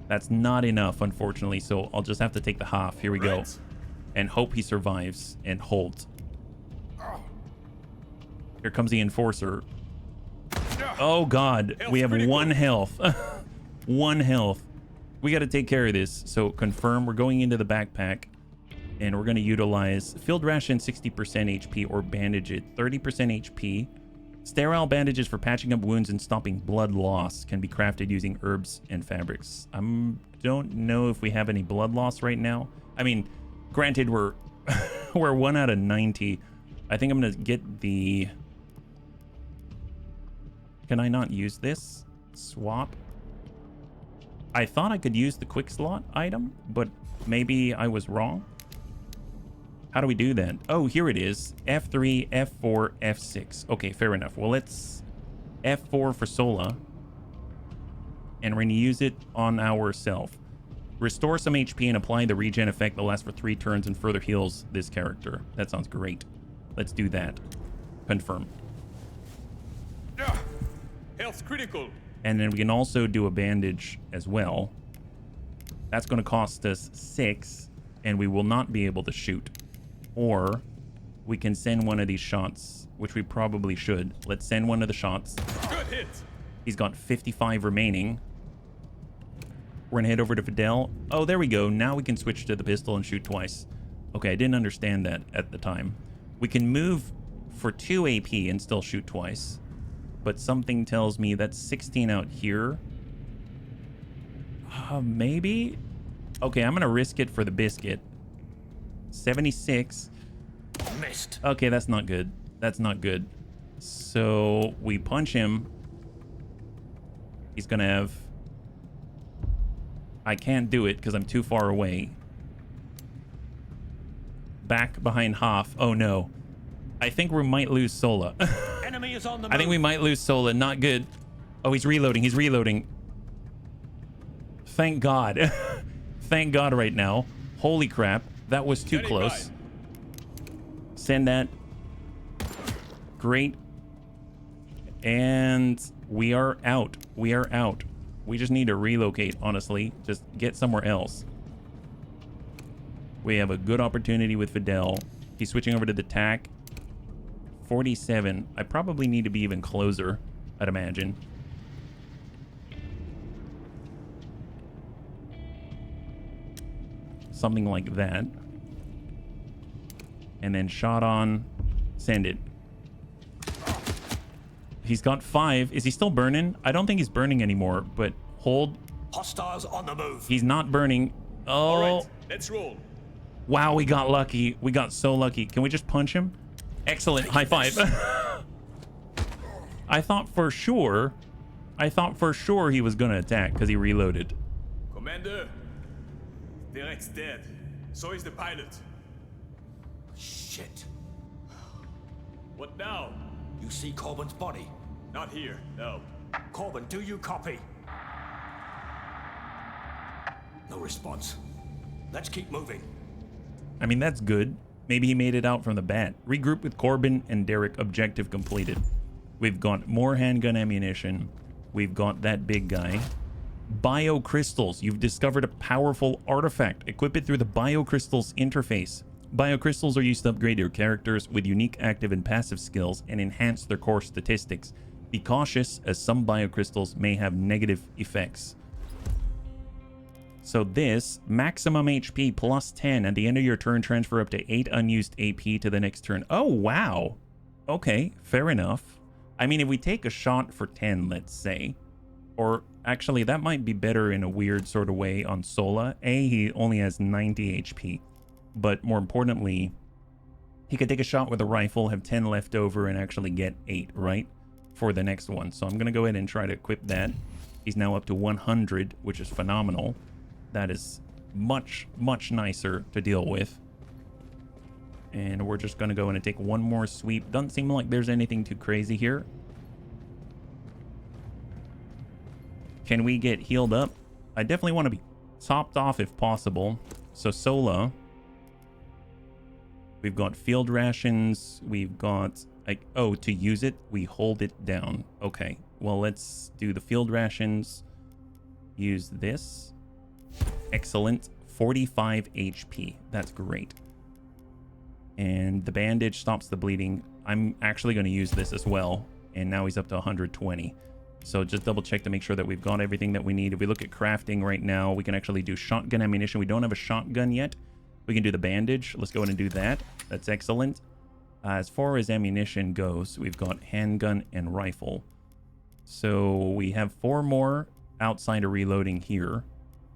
That's not enough, unfortunately. So I'll just have to take the half. Here we go. And hope he survives and holds. Here comes the Enforcer. Oh God, we have one health. One health. We got to take care of this. So confirm. We're going into the backpack. And we're going to utilize field ration 60% HP or bandage it 30% HP. Sterile bandages for patching up wounds and stopping blood loss can be crafted using herbs and fabrics. I don't know if we have any blood loss right now. I mean, granted, we're 1 out of 90. I think I'm going to get the... Can I not use this? Swap. I thought I could use the quick slot item, but maybe I was wrong. How do we do that? Oh, here it is. F3, F4, F6. Okay, fair enough. Well, let's F4 for Sola. And we're going to use it on ourselves. Restore some HP and apply the regen effect that lasts for 3 turns and further heals this character. That sounds great. Let's do that. Confirm. Health critical. And then we can also do a bandage as well. That's going to cost us 6, and we will not be able to shoot. Or we can send one of these shots, which we probably should. Let's send one of the shots. Good hit. He's got 55 remaining. We're going to head over to Fidel. Oh, there we go. Now we can switch to the pistol and shoot twice. Okay, I didn't understand that at the time. We can move for 2 AP and still shoot twice. But something tells me that's 16 out here. Maybe? Okay, I'm going to risk it for the biscuit. 76. Missed. Okay, that's not good. That's not good. So we punch him. He's going to have... I can't do it because I'm too far away. Back behind Hoff. Oh, no. I think we might lose Sola. Enemy is on the move. I think we might lose Sola. Not good. Oh, he's reloading. He's reloading. Thank God. Thank God right now. Holy crap. That was too close. Send that. Great. And we are out. We are out. We just need to relocate, honestly. Just get somewhere else. We have a good opportunity with Fidel. He's switching over to the TAC. 47. I probably need to be even closer, I'd imagine. Something like that. And then shot on. Send it. He's got 5. Is he still burning? I don't think he's burning anymore, but hold. Hostiles on the move. He's not burning. Oh. All right, let's roll. Wow, we got lucky. We got so lucky. Can we just punch him? Excellent. High five. I thought for sure he was going to attack because he reloaded. Commander, Derek's dead. So is the pilot. Shit. What now? You see Corbin's body? Not here, no. Corbin, do you copy? No response. Let's keep moving. I mean, that's good. Maybe he made it out from the bat. Regroup with Corbin and Derek. Objective completed. We've got more handgun ammunition. We've got that big guy. Biocrystals. You've discovered a powerful artifact. Equip it through the Biocrystals interface. Biocrystals are used to upgrade your characters with unique active and passive skills and enhance their core statistics. Be cautious, as some biocrystals may have negative effects. So this, maximum HP plus 10. At the end of your turn, transfer up to 8 unused AP to the next turn. Oh, wow. Okay, fair enough. I mean, if we take a shot for 10, let's say. Or actually, that might be better in a weird sort of way on Sola. He only has 90 HP. But more importantly, he could take a shot with a rifle, have 10 left over, and actually get 8, right? For the next one. So I'm going to go ahead and try to equip that. He's now up to 100, which is phenomenal. That is much, much nicer to deal with. And we're just going to go in and take one more sweep. Doesn't seem like there's anything too crazy here. Can we get healed up? I definitely want to be topped off if possible. So Sola. We've got field rations. We've got, like, oh, to use it, we hold it down. Okay, well, let's do the field rations. Use this. Excellent. 45 HP. That's great. And the bandage stops the bleeding. I'm actually going to use this as well. And now he's up to 120. So just double check to make sure that we've got everything that we need. If we look at crafting right now, we can actually do shotgun ammunition. We don't have a shotgun yet. We can do the bandage. Let's go ahead and do that. That's excellent. As far as ammunition goes, we've got handgun and rifle. So we have 4 more outside of reloading here.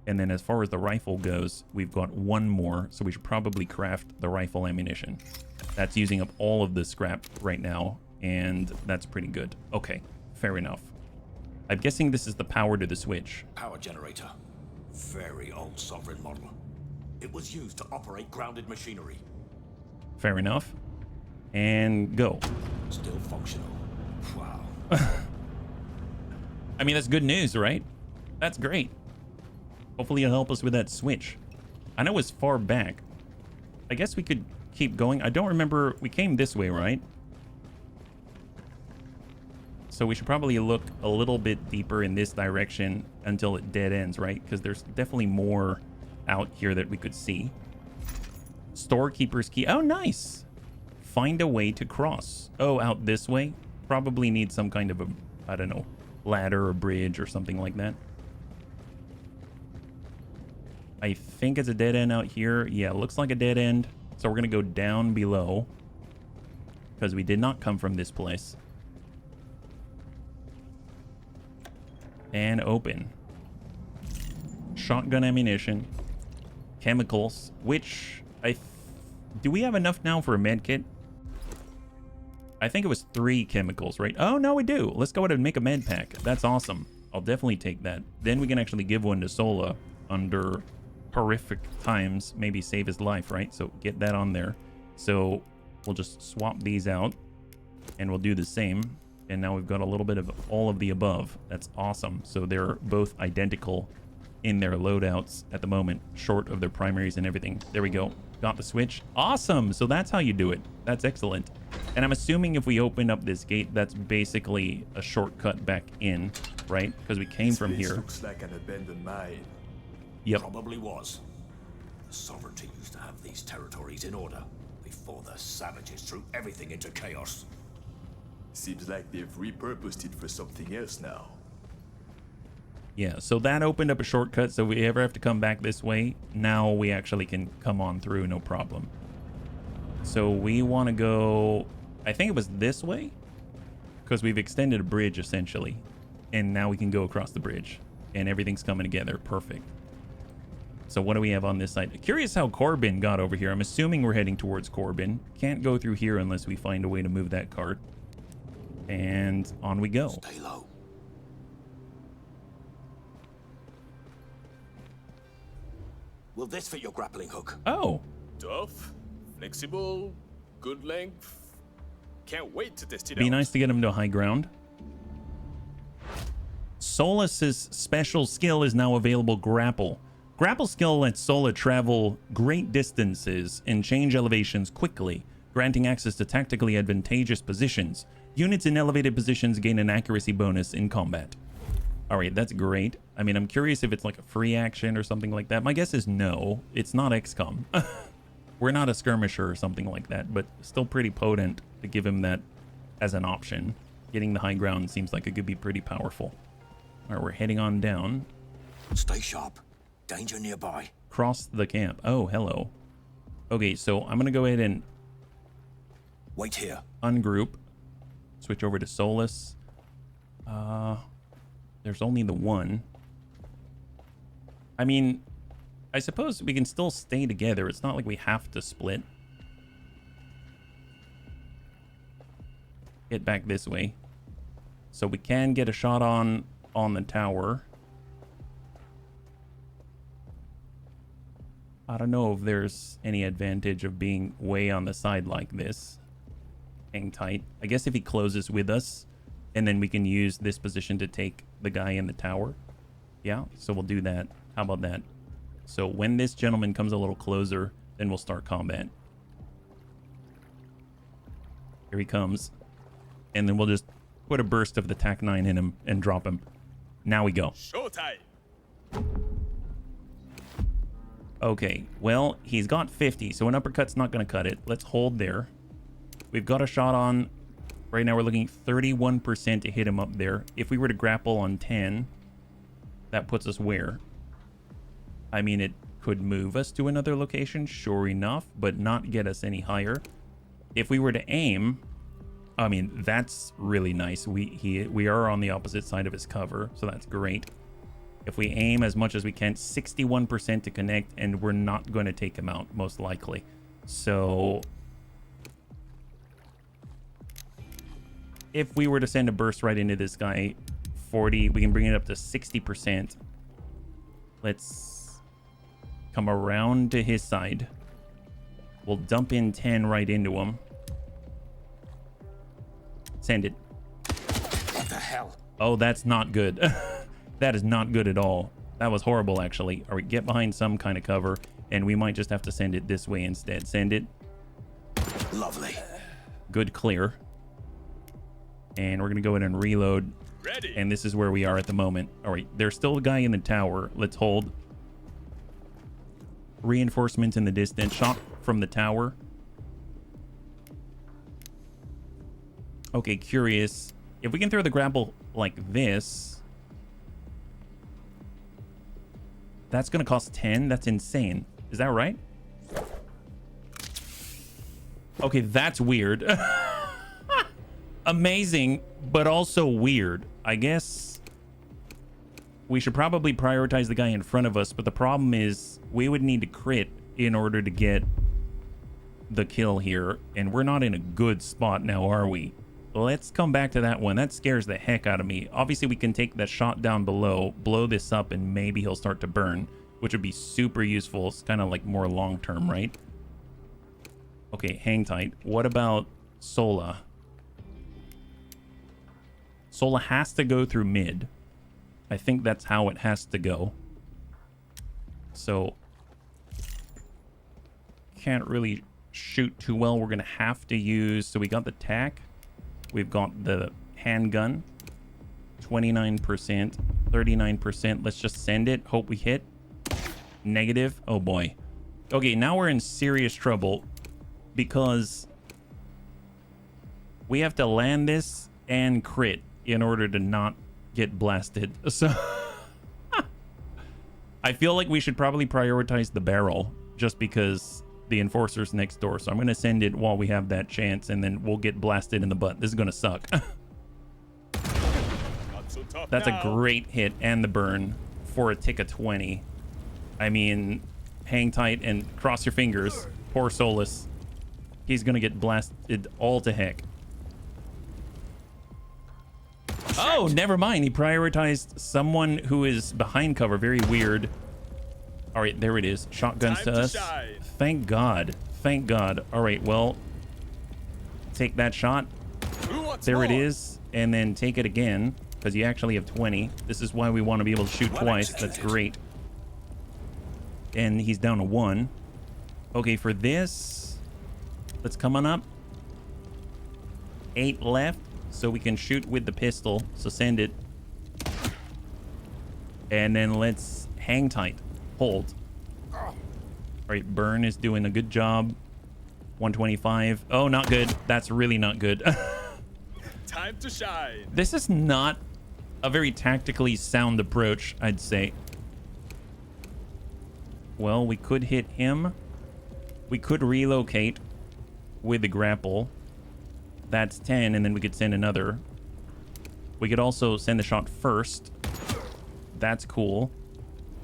And then as far as the rifle goes, we've got 1 more. So we should probably craft the rifle ammunition. That's using up all of the scrap right now. And that's pretty good. Okay, fair enough. I'm guessing this is the power to the switch. Power generator. Very old Sovereign model. It was used to operate grounded machinery. Fair enough. And go. Still functional. Wow. I mean, that's good news, right? That's great. Hopefully it'll help us with that switch. I know it's far back. I guess we could keep going. I don't remember. We came this way, right? So we should probably look a little bit deeper in this direction until it dead ends, right? Because there's definitely more out here that we could see. Storekeeper's key. Oh, nice. Find a way to cross. Oh, out this way? Probably need some kind of a, I don't know, ladder or bridge or something like that. I think it's a dead end out here. Yeah, looks like a dead end. So we're going to go down below because we did not come from this place. And open. Shotgun ammunition. Chemicals, which do we have enough now for a med kit? I think it was 3 chemicals, right? Oh, no, we do. Let's go ahead and make a med pack. That's awesome. I'll definitely take that. Then we can actually give one to Sola under horrific times. Maybe save his life, right? So get that on there. So we'll just swap these out and we'll do the same. And now we've got a little bit of all of the above. That's awesome. So they're both identical in their loadouts at the moment, short of their primaries and everything. There we go. Got the switch. Awesome. So that's how you do it. That's excellent. And I'm assuming if we open up this gate, that's basically a shortcut back in, right? Because we came from here. Looks like an abandoned mine. Yep. Probably was. The Sovereignty used to have these territories in order before the savages threw everything into chaos. Seems like they've repurposed it for something else now. Yeah, so that opened up a shortcut, so if we ever have to come back this way, now we actually can come on through, no problem. So we want to go, I think it was this way, because we've extended a bridge, essentially. And now we can go across the bridge, and everything's coming together. Perfect. So what do we have on this side? Curious how Corbin got over here. I'm assuming we're heading towards Corbin. Can't go through here unless we find a way to move that cart. And on we go. Stay low. Will this fit your grappling hook? Oh, Tough, flexible, good length. Can't wait to test it out. be nice to get him to high ground. Solas's special skill is now available, Grapple. Grapple skill lets Sola travel great distances and change elevations quickly, granting access to tactically advantageous positions. Units in elevated positions gain an accuracy bonus in combat. All right, that's great. I mean, I'm curious if it's like a free action or something like that. My guess is no. It's not XCOM. We're not a skirmisher or something like that, but still pretty potent to give him that as an option. Getting the high ground seems like it could be pretty powerful. All right, we're heading on down. Stay sharp. Danger nearby. Cross the camp. Oh, hello. Okay, so I'm going to go ahead and Wait here. ungroup. Switch over to Solus. There's only the one. I mean, I suppose we can still stay together. It's not like we have to split. Get back this way. So we can get a shot on the tower. I don't know if there's any advantage of being way on the side like this. Hang tight. I guess if he closes with us, and then we can use this position to take the guy in the tower. Yeah, so we'll do that. How about that? So when this gentleman comes a little closer, then we'll start combat. Here he comes. And then we'll just put a burst of the TAC-9 in him and drop him. Now we go. Showtime. Okay, well, he's got 50, so an uppercut's not going to cut it. Let's hold there. We've got a shot on. Right now we're looking 31% to hit him up there. If we were to grapple on 10, that puts us where? I mean, it could move us to another location, sure enough, but not get us any higher. If we were to aim, I mean, that's really nice. We are on the opposite side of his cover, so that's great. If we aim as much as we can, 61% to connect, and we're not going to take him out, most likely. So if we were to send a burst right into this guy, 40, we can bring it up to 60%. Let's come around to his side. We'll dump in 10 right into him. Send it. What the hell? Oh, that's not good. That is not good at all. That was horrible, actually. All right, get behind some kind of cover, and we might just have to send it this way instead. Send it. Lovely. Good clear. And we're going to go ahead and reload. Ready. And this is where we are at the moment. All right, there's still a guy in the tower. Let's hold. Reinforcements in the distance. Shot from the tower. Okay, curious. If we can throw the grapple like this, that's going to cost 10. That's insane. Is that right? Okay, that's weird. Amazing, but also weird. I guess we should probably prioritize the guy in front of us, but the problem is we would need to crit in order to get the kill here, and we're not in a good spot now, are we? Let's come back to that one. That scares the heck out of me. Obviously, we can take the shot down below, blow this up, and maybe he'll start to burn, which would be super useful. It's kind of like more long-term, right? Okay, hang tight. What about Sola? Sola has to go through mid. I think that's how it has to go. So, can't really shoot too well. We're going to have to use... So we got the tac. We've got the handgun. 29%. 39%. Let's just send it. Hope we hit. Negative. Oh boy. Okay, now we're in serious trouble. Because we have to land this and crit in order to not get blasted. So I feel like we should probably prioritize the barrel just because the enforcer's next door. So I'm going to send it while we have that chance, and then we'll get blasted in the butt. This is going to suck. That's a great hit, and the burn for a tick of 20. I mean, hang tight and cross your fingers. Poor Solus. He's going to get blasted all to heck. Oh, never mind. He prioritized someone who is behind cover. Very weird. All right, there it is. Shotguns to us. Thank God. Thank God. All right, well, take that shot. There it is. And then take it again, because you actually have 20. This is why we want to be able to shoot twice. That's great. And he's down to 1. Okay, for this, let's come on up. 8 left. So we can shoot with the pistol. So send it. And then let's hang tight. Hold. All right, Burn is doing a good job. 125. Oh, not good. That's really not good. Time to shine. This is not a very tactically sound approach, I'd say. Well, we could hit him. We could relocate with the grapple. That's 10, and then we could send another. We could also send the shot first. That's cool.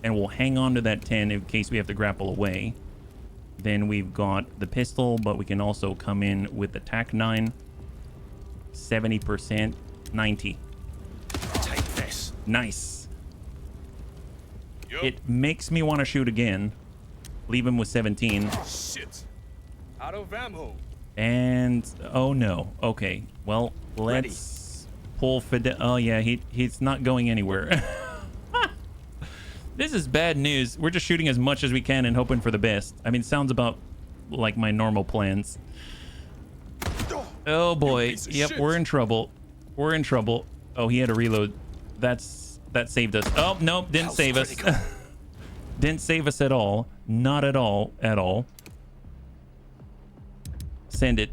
And we'll hang on to that 10 in case we have to grapple away. Then we've got the pistol, but we can also come in with the TAC 9. 70%. 90. Take this. Nice. Yup. It makes me want to shoot again. Leave him with 17. Shit. Out of ammo. And oh no. Okay. Well, let's pull Fidel. Oh yeah, he's not going anywhere. This is bad news. We're just shooting as much as we can and hoping for the best. I mean, sounds about like my normal plans. Oh boy. Yep, we're in trouble. We're in trouble. Oh, he had a reload. That saved us. Oh, nope, didn't save us. Didn't save us at all. Not at all. At all. Send it.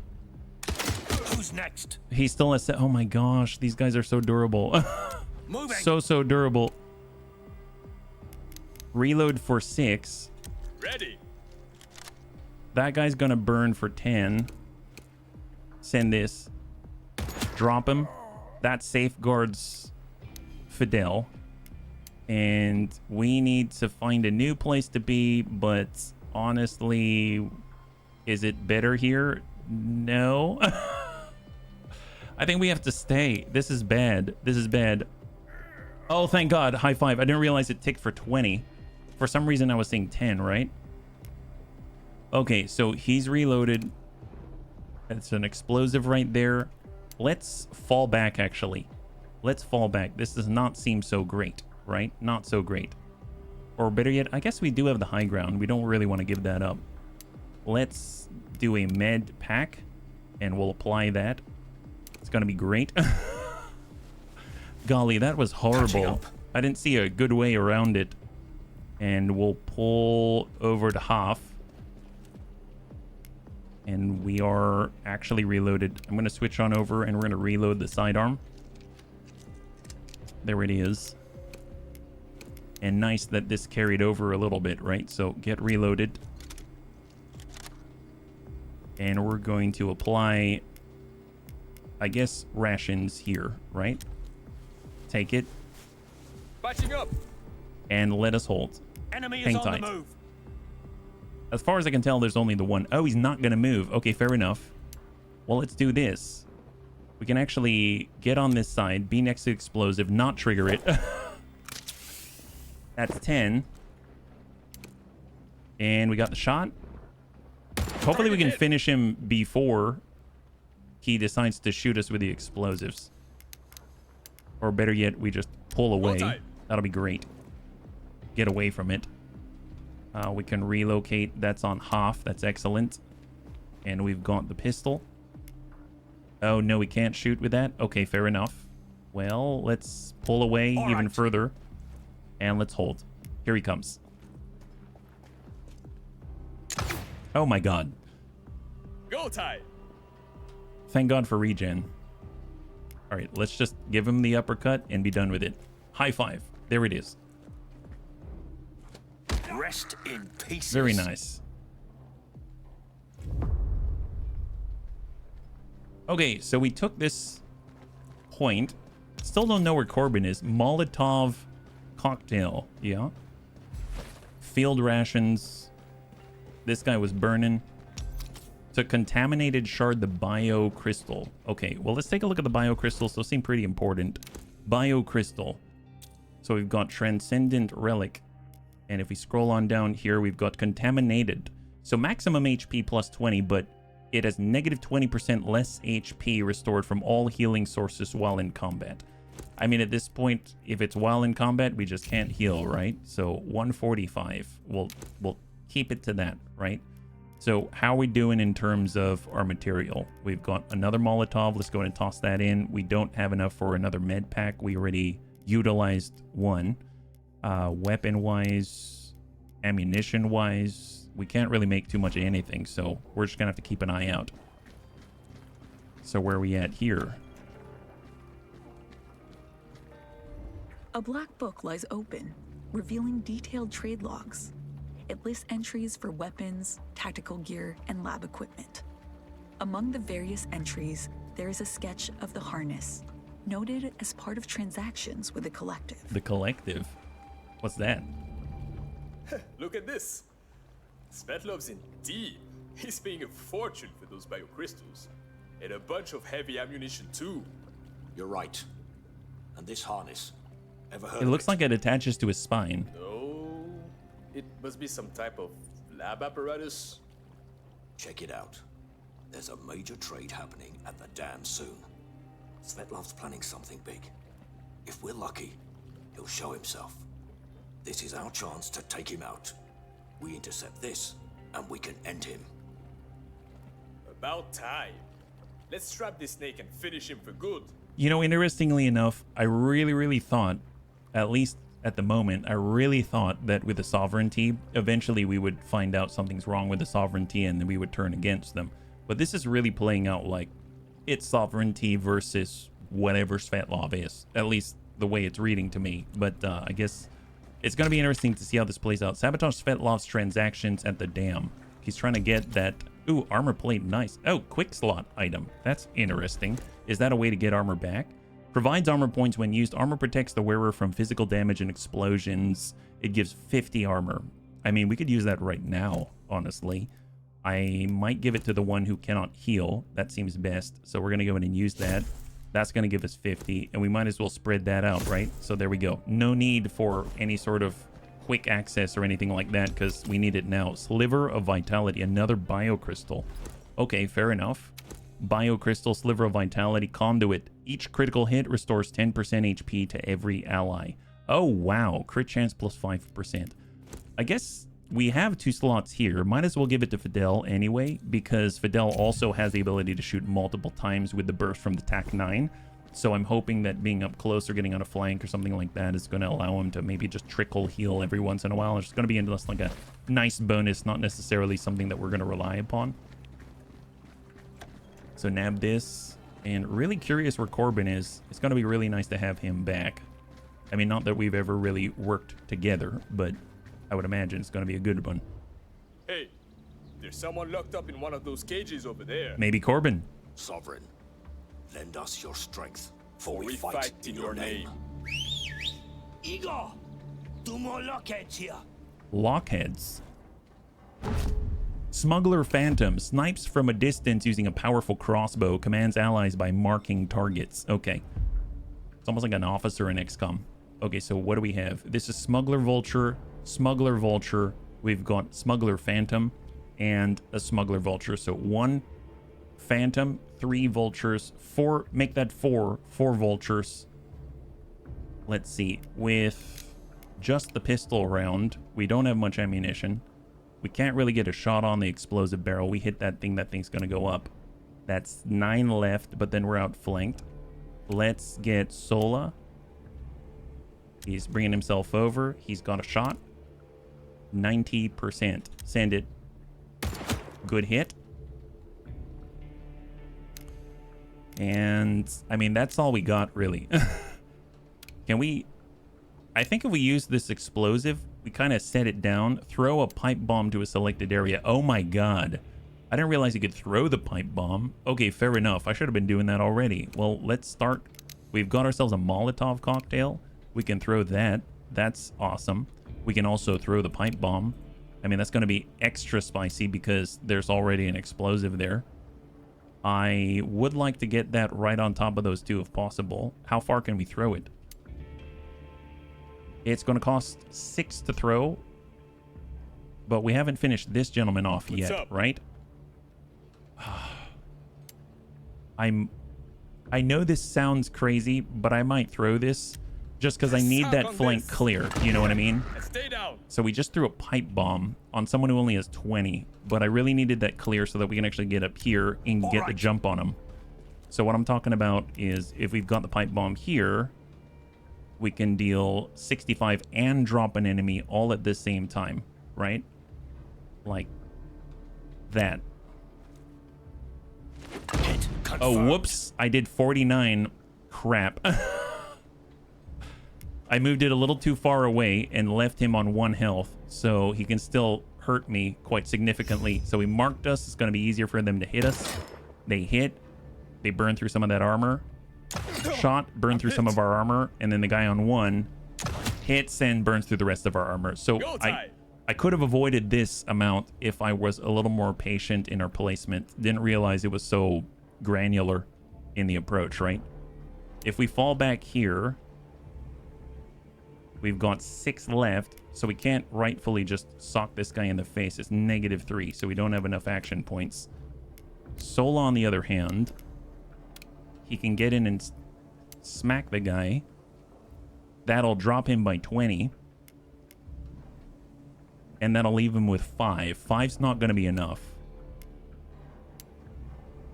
Who's next? He still has... Oh my gosh, these guys are so durable. Moving. So durable. Reload for 6. Ready. That guy's gonna burn for 10. Send this. Drop him. That safeguards Fidel. And we need to find a new place to be, but honestly, is it better here? No. I think we have to stay. This is bad. This is bad. Oh, thank God. High five. I didn't realize it ticked for 20. For some reason, I was saying 10, right? Okay, so he's reloaded. That's an explosive right there. Let's fall back, actually. Let's fall back. This does not seem so great, right? Not so great. Or better yet, I guess we do have the high ground. We don't really want to give that up. Let's do a med pack, and we'll apply that. It's going to be great. Golly, that was horrible. I didn't see a good way around it. And we'll pull over to half. And we are actually reloaded. I'm going to switch on over, and we're going to reload the sidearm. There it is. And nice that this carried over a little bit, right? So get reloaded. And we're going to apply, I guess, rations here, right? Take it. Patching up. And let us hold. Enemy Hang is on tight. the move. As far as I can tell, there's only the one. Oh, he's not going to move. Okay, fair enough. Well, let's do this. We can actually get on this side, be next to explosive, not trigger it. That's 10. And we got the shot. Hopefully we can finish him before he decides to shoot us with the explosives. Or better yet, we just pull away. That'll be great. Get away from it. We can relocate. That's on half. That's excellent. And we've got the pistol. Oh, no, we can't shoot with that? Okay, fair enough. Well, let's pull away even further. And let's hold. Here he comes. Oh my god. Go time. Thank God for regen. All right, let's just give him the uppercut and be done with it. High five. There it is. Rest in peace. Very nice. Okay, so we took this point. Still don't know where Corbin is. Molotov cocktail. Yeah. Field rations. This guy was burning. So contaminated shard, the bio crystal. Okay, well, let's take a look at the bio crystals. Those seem pretty important. Bio crystal. So we've got transcendent relic. And if we scroll on down here, we've got contaminated. So maximum HP plus 20, but it has negative 20% less HP restored from all healing sources while in combat. I mean, at this point, if it's while in combat, we just can't heal, right? So 145. We'll keep it to that, right? So how are we doing in terms of our material? We've got another Molotov. Let's go ahead and toss that in. We don't have enough for another med pack. We already utilized one. Weapon-wise, ammunition-wise, we can't really make too much of anything, so we're just gonna have to keep an eye out. So where are we at here? A black book lies open, revealing detailed trade logs. It lists entries for weapons, tactical gear, and lab equipment. Among the various entries, there is a sketch of the harness, noted as part of transactions with the collective. The collective? What's that? Look at this. Svetlov's in deep. He's paying a fortune for those biocrystals. And a bunch of heavy ammunition too. You're right. And this harness. Ever heard It of looks like it attaches to his spine. No. It must be some type of lab apparatus. Check it out. There's a major trade happening at the dam soon. Svetlov's planning something big. If we're lucky, he'll show himself. This is our chance to take him out. We intercept this, and we can end him. About time. Let's trap this snake and finish him for good. You know, interestingly enough, I really thought, at least at the moment, I really thought that with the sovereignty, eventually we would find out something's wrong with the sovereignty and then we would turn against them. But this is really playing out like it's sovereignty versus whatever Svetlov is, at least the way it's reading to me. But I guess it's going to be interesting to see how this plays out. Sabotage Svetlov's transactions at the dam. He's trying to get that. Ooh, armor plate, nice. Oh, quick slot item. That's interesting. Is that a way to get armor back? Provides armor points when used. Armor protects the wearer from physical damage and explosions. It gives 50 armor. I mean, we could use that right now, honestly. I might give it to the one who cannot heal. That seems best. So we're going to go in and use that. That's going to give us 50. And we might as well spread that out, right? So there we go. No need for any sort of quick access or anything like that because we need it now. Sliver of Vitality. Another biocrystal. Okay, fair enough. Biocrystal, Sliver of Vitality, Conduit. Each critical hit restores 10% HP to every ally. Oh, wow. Crit chance plus 5%. I guess we have 2 slots here. Might as well give it to Fidel anyway, because Fidel also has the ability to shoot multiple times with the burst from the TAC-9. So I'm hoping that being up close or getting on a flank or something like that is going to allow him to maybe just trickle heal every once in a while. It's going to be just like a nice bonus, not necessarily something that we're going to rely upon. So nab this. And really curious where Corbin is. It's going to be really nice to have him back. I mean, not that we've ever really worked together, but I would imagine it's going to be a good one. Hey, there's someone locked up in one of those cages over there. Maybe Corbin. Sovereign, lend us your strength, for we fight in your name. Igor, 2 more lockheads here. Lockheads. Smuggler Phantom snipes from a distance using a powerful crossbow, commands allies by marking targets. Okay. It's almost like an officer in XCOM. Okay, so what do we have? This is Smuggler Vulture, Smuggler Vulture. We've got Smuggler Phantom and a Smuggler Vulture. So 1 Phantom, 3 Vultures, 4, make that 4 Vultures. Let's see. With just the pistol round, we don't have much ammunition. We can't really get a shot on the explosive barrel. We hit that thing's gonna go up. That's 9 left, but then we're outflanked. Let's get Sola. He's bringing himself over. He's got a shot. 90%. Send it. Good hit. And, I mean, that's all we got, really. Can we... I think if we use this explosive, we kind of set it down, throw a pipe bomb to a selected area. Oh my god. I didn't realize you could throw the pipe bomb. Okay, fair enough. I should have been doing that already. Well, let's start. We've got ourselves a Molotov cocktail. We can throw that. That's awesome. We can also throw the pipe bomb. I mean, that's going to be extra spicy because there's already an explosive there. I would like to get that right on top of those 2 if possible. How far can we throw it? It's going to cost 6 to throw, but we haven't finished this gentleman off yet, right? I know this sounds crazy, but I might throw this just because I need that flank clear. You know what I mean? Stay down. So we just threw a pipe bomb on someone who only has 20, but I really needed that clear so that we can actually get up here and get the jump on him. So what I'm talking about is if we've got the pipe bomb here, we can deal 65 and drop an enemy all at the same time, right? Like that. Oh, whoops. I did 49. Crap. I moved it a little too far away and left him on 1 health, so he can still hurt me quite significantly. So he marked us. It's going to be easier for them to hit us. They hit. They burn through some of that armor. Shot, burn through some of our armor, and then the guy on 1 hits and burns through the rest of our armor. So I could have avoided this amount if I was a little more patient in our placement. Didn't realize it was so granular in the approach, right? If we fall back here, we've got 6 left, so we can't rightfully just sock this guy in the face. It's -3, so we don't have enough action points. Sola, on the other hand, he can get in and smack the guy. That'll drop him by 20. And that'll leave him with 5. 5's not going to be enough.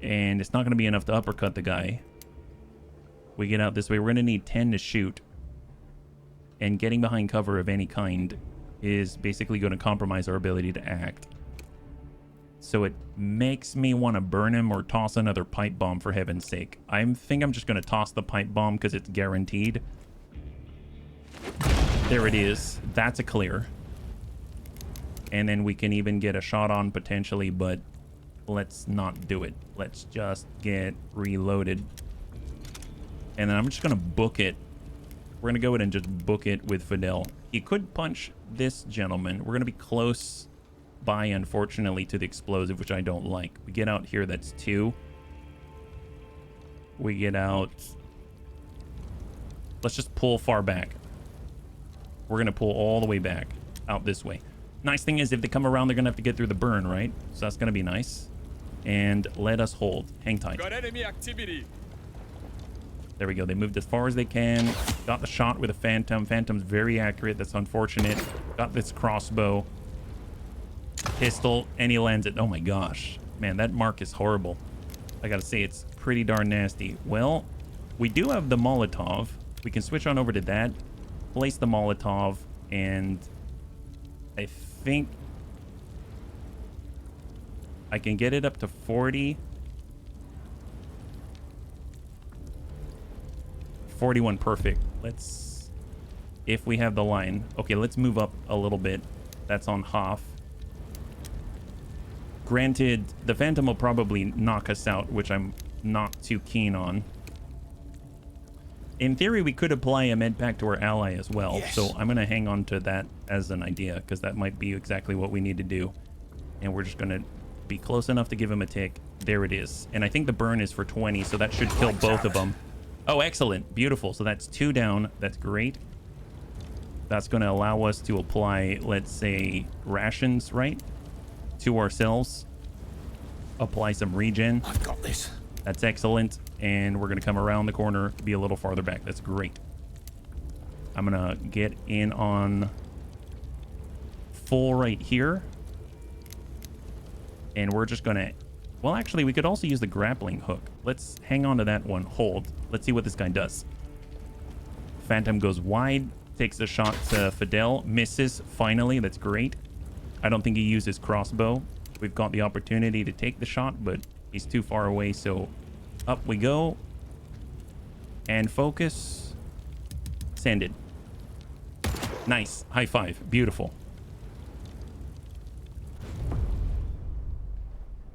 And it's not going to be enough to uppercut the guy. We get out this way. We're going to need 10 to shoot. And getting behind cover of any kind is basically going to compromise our ability to act. So it makes me want to burn him or toss another pipe bomb, for heaven's sake. I think I'm just going to toss the pipe bomb because it's guaranteed. There it is. That's a clear. And then we can even get a shot on potentially, but let's not do it. Let's just get reloaded. And then I'm just going to book it. We're going to go ahead and just book it with Fidel. He could punch this gentleman. We're going to be close by, unfortunately, to the explosive, which I don't like. We get out here, that's 2. We get out. Let's just pull far back. We're going to pull all the way back out this way. Nice thing is, if they come around, they're going to have to get through the burn, right? So that's going to be nice. And let us hold. Hang tight. Got enemy activity. There we go. They moved as far as they can. Got the shot with a Phantom. Phantom's very accurate. That's unfortunate. Got this crossbow. Pistol. And he lands it. Oh my gosh. Man, that mark is horrible. I gotta say, it's pretty darn nasty. Well, we do have the Molotov. We can switch on over to that. Place the Molotov. And I think I can get it up to 40. 41, perfect. Let's, if we have the line. Okay, let's move up a little bit. That's on half. Granted, the Phantom will probably knock us out, which I'm not too keen on. In theory, we could apply a med pack to our ally as well. Yes. So I'm going to hang on to that as an idea, because that might be exactly what we need to do. And we're just going to be close enough to give him a tick. There it is. And I think the burn is for 20, so that should kill both of them. Oh, excellent. Beautiful. So that's 2 down. That's great. That's going to allow us to apply, let's say, rations, right? To ourselves. Apply some regen. I've got this. That's excellent. And we're going to come around the corner, be a little farther back. That's great. I'm going to get in on full right here. And we're just going to... Well, actually, we could also use the grappling hook. Let's hang on to that one. Hold. Let's see what this guy does. Phantom goes wide. Takes a shot to Fidel. Misses. Finally. That's great. I don't think he uses crossbow. We've got the opportunity to take the shot, but he's too far away, so up we go. And focus. Send it. Nice. High five. Beautiful.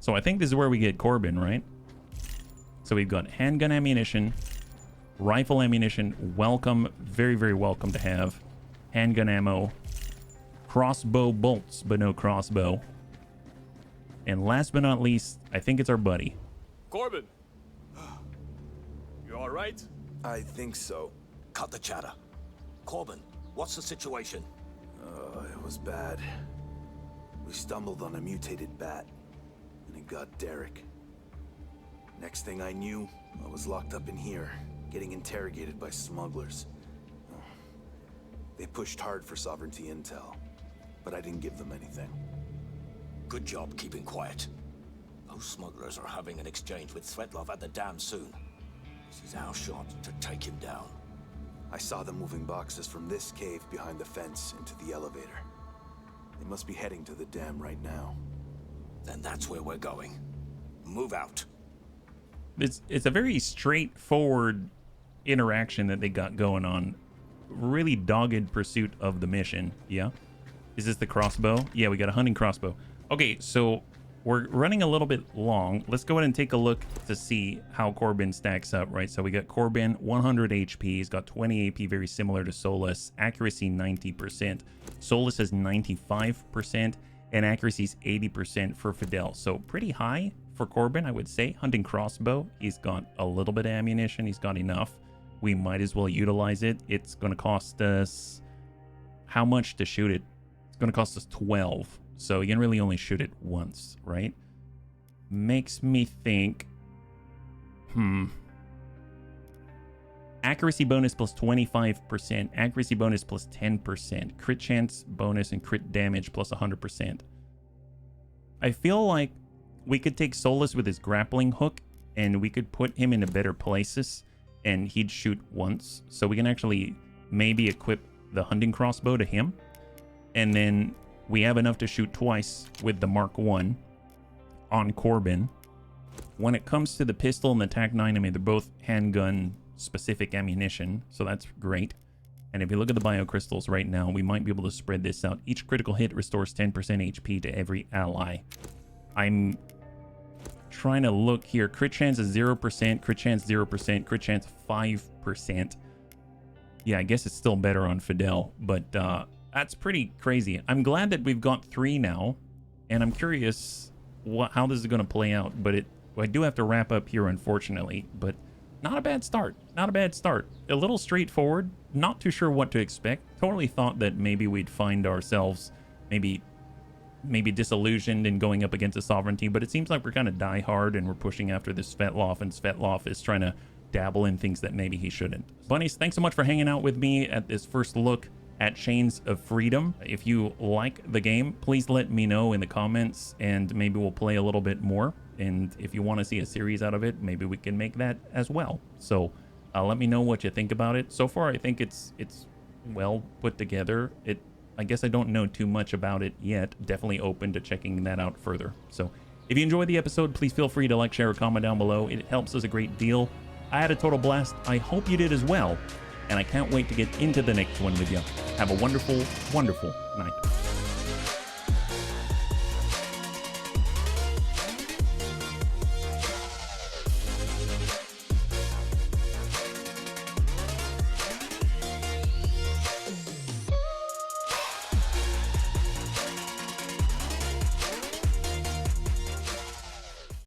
So I think this is where we get Corbin, right? So we've got handgun ammunition, rifle ammunition. Welcome. Very, very welcome to have. Handgun ammo. Crossbow bolts, but no crossbow. And last but not least, I think it's our buddy. Corbin! You alright? I think so. Cut the chatter. Corbin, what's the situation? It was bad. We stumbled on a mutated bat, and it got Derek. Next thing I knew, I was locked up in here, getting interrogated by smugglers. They pushed hard for sovereignty intel, but I didn't give them anything. Good job keeping quiet. Those smugglers are having an exchange with Svetlov at the dam soon. This is our shot to take him down. I saw them moving boxes from this cave behind the fence into the elevator. They must be heading to the dam right now. Then that's where we're going. Move out. It's a very straightforward interaction that they got going on. Really dogged pursuit of the mission. Yeah. Is this the crossbow? Yeah, we got a hunting crossbow. Okay, so we're running a little bit long. Let's go ahead and take a look to see how Corbin stacks up, right? So we got Corbin, 100 HP. He's got 20 AP, very similar to Solus. Accuracy, 90%. Solus has 95%, and accuracy is 80% for Fidel. So pretty high for Corbin, I would say. Hunting crossbow, he's got a little bit of ammunition. He's got enough. We might as well utilize it. It's going to cost us... How much to shoot it? It's going to cost us 12. So you can really only shoot it once, right? Makes me think... Accuracy bonus plus 25%. Accuracy bonus plus 10%. Crit chance bonus and crit damage plus 100%. I feel like we could take Solus with his grappling hook and we could put him into better places and he'd shoot once. So we can actually maybe equip the hunting crossbow to him. And then we have enough to shoot twice with the Mark 1 on Corbin. When it comes to the pistol and the TAC-9, I mean, they're both handgun specific ammunition, so that's great. And if you look at the biocrystals right now, we might be able to spread this out. Each critical hit restores 10% HP to every ally. I'm trying to look here. Crit chance is 0%, crit chance 0%, crit chance 5%. Yeah, I guess it's still better on Fidel, but that's pretty crazy. I'm glad that we've got 3 now, and I'm curious how this is going to play out, but I do have to wrap up here, unfortunately, but not a bad start. Not a bad start. A little straightforward. Not too sure what to expect. Totally thought that maybe we'd find ourselves maybe disillusioned in going up against a sovereignty, but it seems like we're kind of die hard and we're pushing after this Svetlov, and Svetlov is trying to dabble in things that maybe he shouldn't. Bunnies, thanks so much for hanging out with me at this first look at Chains of Freedom. If you like the game, please let me know in the comments, and maybe we'll play a little bit more. And if you want to see a series out of it, maybe we can make that as well. So let me know what you think about it. So far, I think it's well put together. I guess I don't know too much about it yet. Definitely open to checking that out further. So if you enjoyed the episode, please feel free to like, share, or comment down below. It helps us a great deal. I had a total blast. I hope you did as well. And I can't wait to get into the next one with you. Have a wonderful, wonderful night.